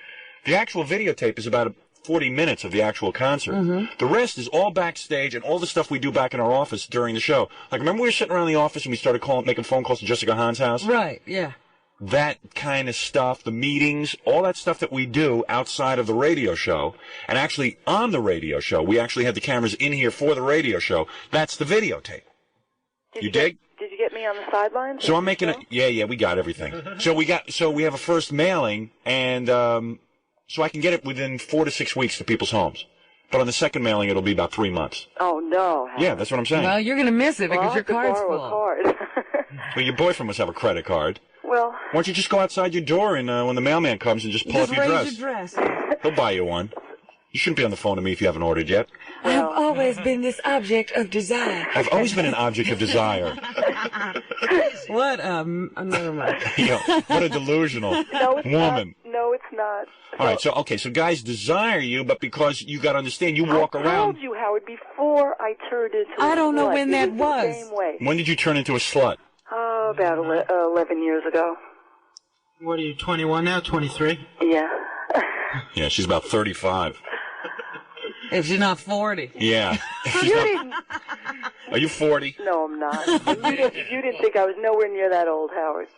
the actual videotape is about 40 minutes of the actual concert. Mm-hmm. The rest is all backstage and all the stuff we do back in our office during the show. Like, remember we were sitting around the office and we started making phone calls to Jessica Hahn's house? Right, yeah. That kind of stuff, the meetings, all that stuff that we do outside of the radio show, and actually on the radio show, we actually had the cameras in here for the radio show. That's the videotape. You dig? Did you get me on the sidelines? So I'm making yeah, we got everything. So we have a first mailing, and so I can get it within 4 to 6 weeks to people's homes. But on the second mailing, it'll be about 3 months. Oh, no. Yeah, that's what I'm saying. Well, you're going to miss it because I'll your have to card's borrow full. a card. Well, your boyfriend must have a credit card. Well... Why don't you just go outside your door and when the mailman comes and just pull up your dress? He'll buy you one. You shouldn't be on the phone to me if you haven't ordered yet. I have always been this object of desire. I've always been an object of desire. What never mind. What a delusional woman. No, it's not. All right, so guys desire you, but because you got to understand, you walk I around. told you, Howard, before I turned into I a don't know slut. when that It was. the same way. When did you turn into a slut? Oh, about 11 years ago. What are you, 21 now, 23? Yeah. Yeah, she's about 35. If she's not 40. Yeah. Are you 40? No, I'm not. You didn't think I was nowhere near that old, Howard.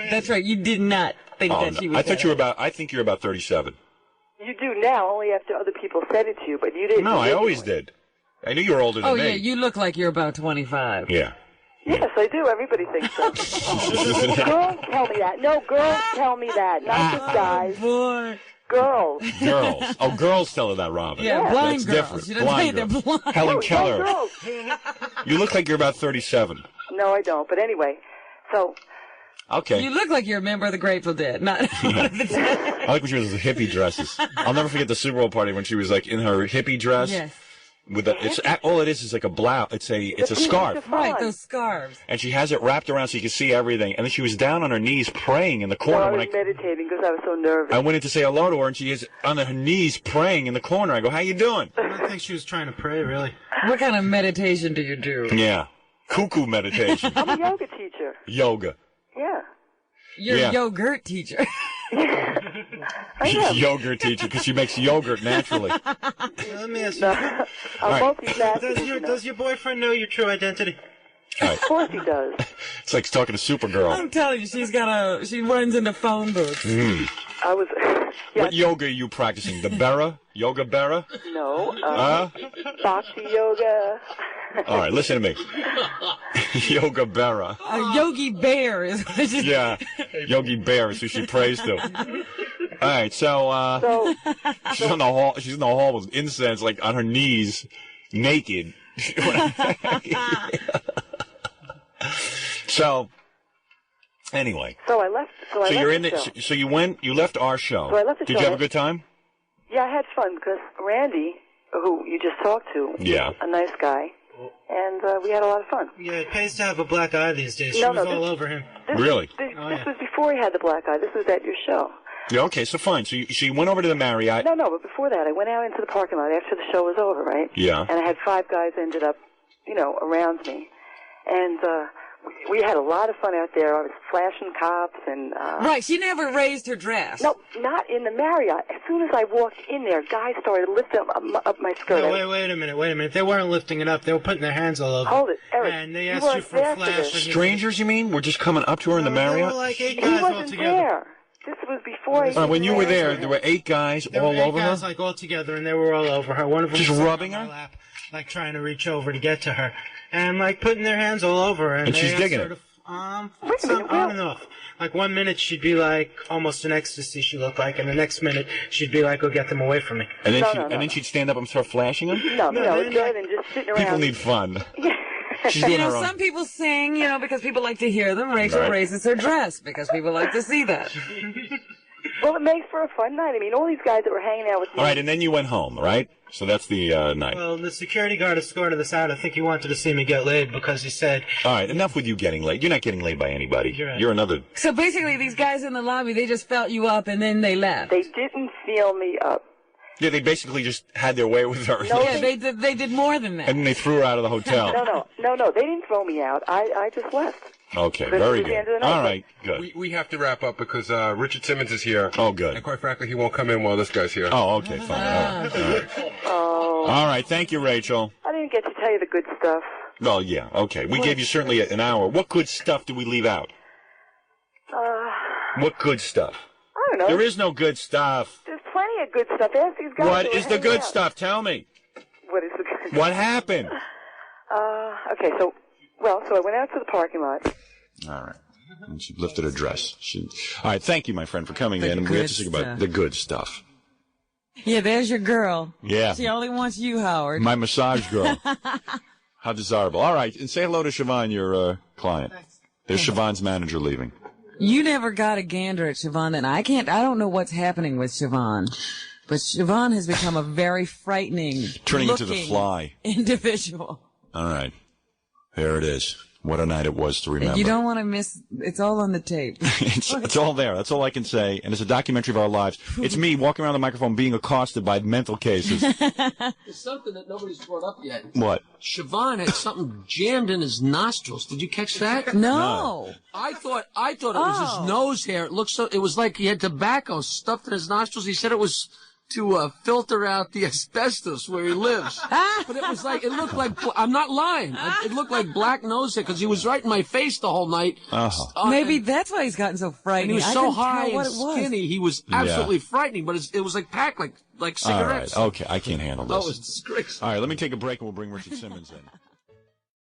That's right. You did not think that she was. I thought you were I think you're about 37. You do now, only after other people said it to you, but you didn't. No, I always did. I knew you were older than me. Oh, yeah, you look like you're about 25. Yeah. Yes, I do. Everybody thinks so. Girls tell me that. No, girls tell me that, not just guys. Boy. Girls. Girls. Oh, girls tell her that, Robin. Yeah, blind That's girls. different. You don't Blind say they're girls. blind. Helen No, Keller. girls. You look like you're about 37. No, I don't. But anyway, so... Okay. You look like you're a member of the Grateful Dead. Not I like when she was in hippie dresses. I'll never forget the Super Bowl party when she was like in her hippie dress. Yes. with all it is like a blouse. It's a scarf. Right, those scarves. And she has it wrapped around so you can see everything. And then she was down on her knees praying in the corner. I was meditating because I was so nervous. I went in to say hello to her, and she is on her knees praying in the corner. I go, "How you doing?" I don't think she was trying to pray, really. What kind of meditation do you do? Yeah, cuckoo meditation. I'm a yoga teacher. Yoga. Yeah. You're a yogurt teacher. Yogurt teacher, because she makes yogurt naturally. Let me ask you. Does your boyfriend know your true identity? Right. Of course he does. It's like talking to Supergirl. I'm telling you, she runs into phone booths. I was. What yoga are you practicing? The Bera? Yoga Bera? No. Bhakti yoga. All right, listen to me. Yoga Bera. Yogi Bear is what she's... Yeah, Yogi Bear is who she prays to. All right, so she's in the hall. She's in the hall with incense, like on her knees, naked. So, anyway. So I left. So you're in the it. So you left our show. So I left the Did show. you have a good time? Yeah, I had fun because Randy, who you just talked to, yeah, a nice guy, and we had a lot of fun. Yeah, it pays to have a black eye these days. She was all over him. Really? This was before he had the black eye. This was at your show. Yeah. Okay. So fine. So you went over to the Marriott. No, but before that, I went out into the parking lot after the show was over, right? Yeah. And I had 5 guys ended up, around me, and we had a lot of fun out there. I was flashing cops and... Right, she never raised her dress. No, not in the Marriott. As soon as I walked in there, guys started lifting up my skirt. No, wait a minute. They weren't lifting it up. They were putting their hands all over. Hold it, Eric. And they asked you for a flash. Strangers, you mean? Were just coming up to her in the Marriott? There were like 8 He guys wasn't altogether. there. This was before I... When you were there were 8 guys all over her? 8 guys, like, all together, and they were all over her. One of them just was rubbing on her? my lap, like, trying to reach over to get to her. And, like, putting their hands all over her. And she's digging it? On and off. Like, 1 minute she'd be like almost in ecstasy, she looked like, and the next minute she'd be like, "Go get them away from me." And then then she'd stand up and start flashing them? No, it's better than just sitting around. People need fun. She's doing her own. Some people sing, because people like to hear them. Rachel raises her dress because people like to see that. Well, it makes for a fun night. I mean, all these guys that were hanging out with me. All right, and then you went home, right? So that's the night. Well, the security guard escorted us out. I think he wanted to see me get laid because he said... All right, enough with you getting laid. You're not getting laid by anybody. You're right. You're another... So basically, these guys in the lobby, they just felt you up and then they left. They didn't feel me up. Yeah, they basically just had their way with her. No, yeah, they did more than that. And then they threw her out of the hotel. No, they didn't throw me out. I just left. Okay, This very is the end good. of the night. All right, good. We have to wrap up because Richard Simmons is here. Oh, good. And quite frankly, he won't come in while this guy's here. Oh, okay, fine. All right. All right, thank you, Rachel. I didn't get to tell you the good stuff. Well, yeah, okay. We gave you certainly an hour. What good stuff did we leave out? What good stuff? I don't know. There is no good stuff. There's plenty of good stuff. Ask these guys. What who is were the hanging good out. stuff? Tell me. What is the good What happened? Okay, so I went out to the parking lot. All right. And she lifted her dress. All right, thank you, my friend, for coming in. And we have to speak about the good stuff. Yeah, there's your girl. Yeah. She only wants you, Howard. My massage girl. How desirable. All right, and say hello to Siobhan, your client. There's Siobhan's manager leaving. You never got a gander at Siobhan, and I don't know what's happening with Siobhan. But Siobhan has become a very frightening, turning into the Fly individual. All right. There it is. What a night it was to remember. You don't want to miss. It's all on the tape. It's all there. That's all I can say. And it's a documentary of our lives. It's me walking around the microphone being accosted by mental cases. There's something that nobody's brought up yet. What? Siobhan had something jammed in his nostrils. Did you catch that? No. I thought it was his nose hair. It looked it was like he had tobacco stuffed in his nostrils. He said it was to filter out the asbestos where he lives. But it was like, it looked like, I'm not lying. It looked like black nose hair because he was right in my face the whole night. Maybe that's why he's gotten so frightening. And he was so high and skinny, he was absolutely frightening, but it was like packed like cigarettes. All right, okay, I can't handle this. Oh, it was disgraceful. All right, let me take a break and we'll bring Richard Simmons in.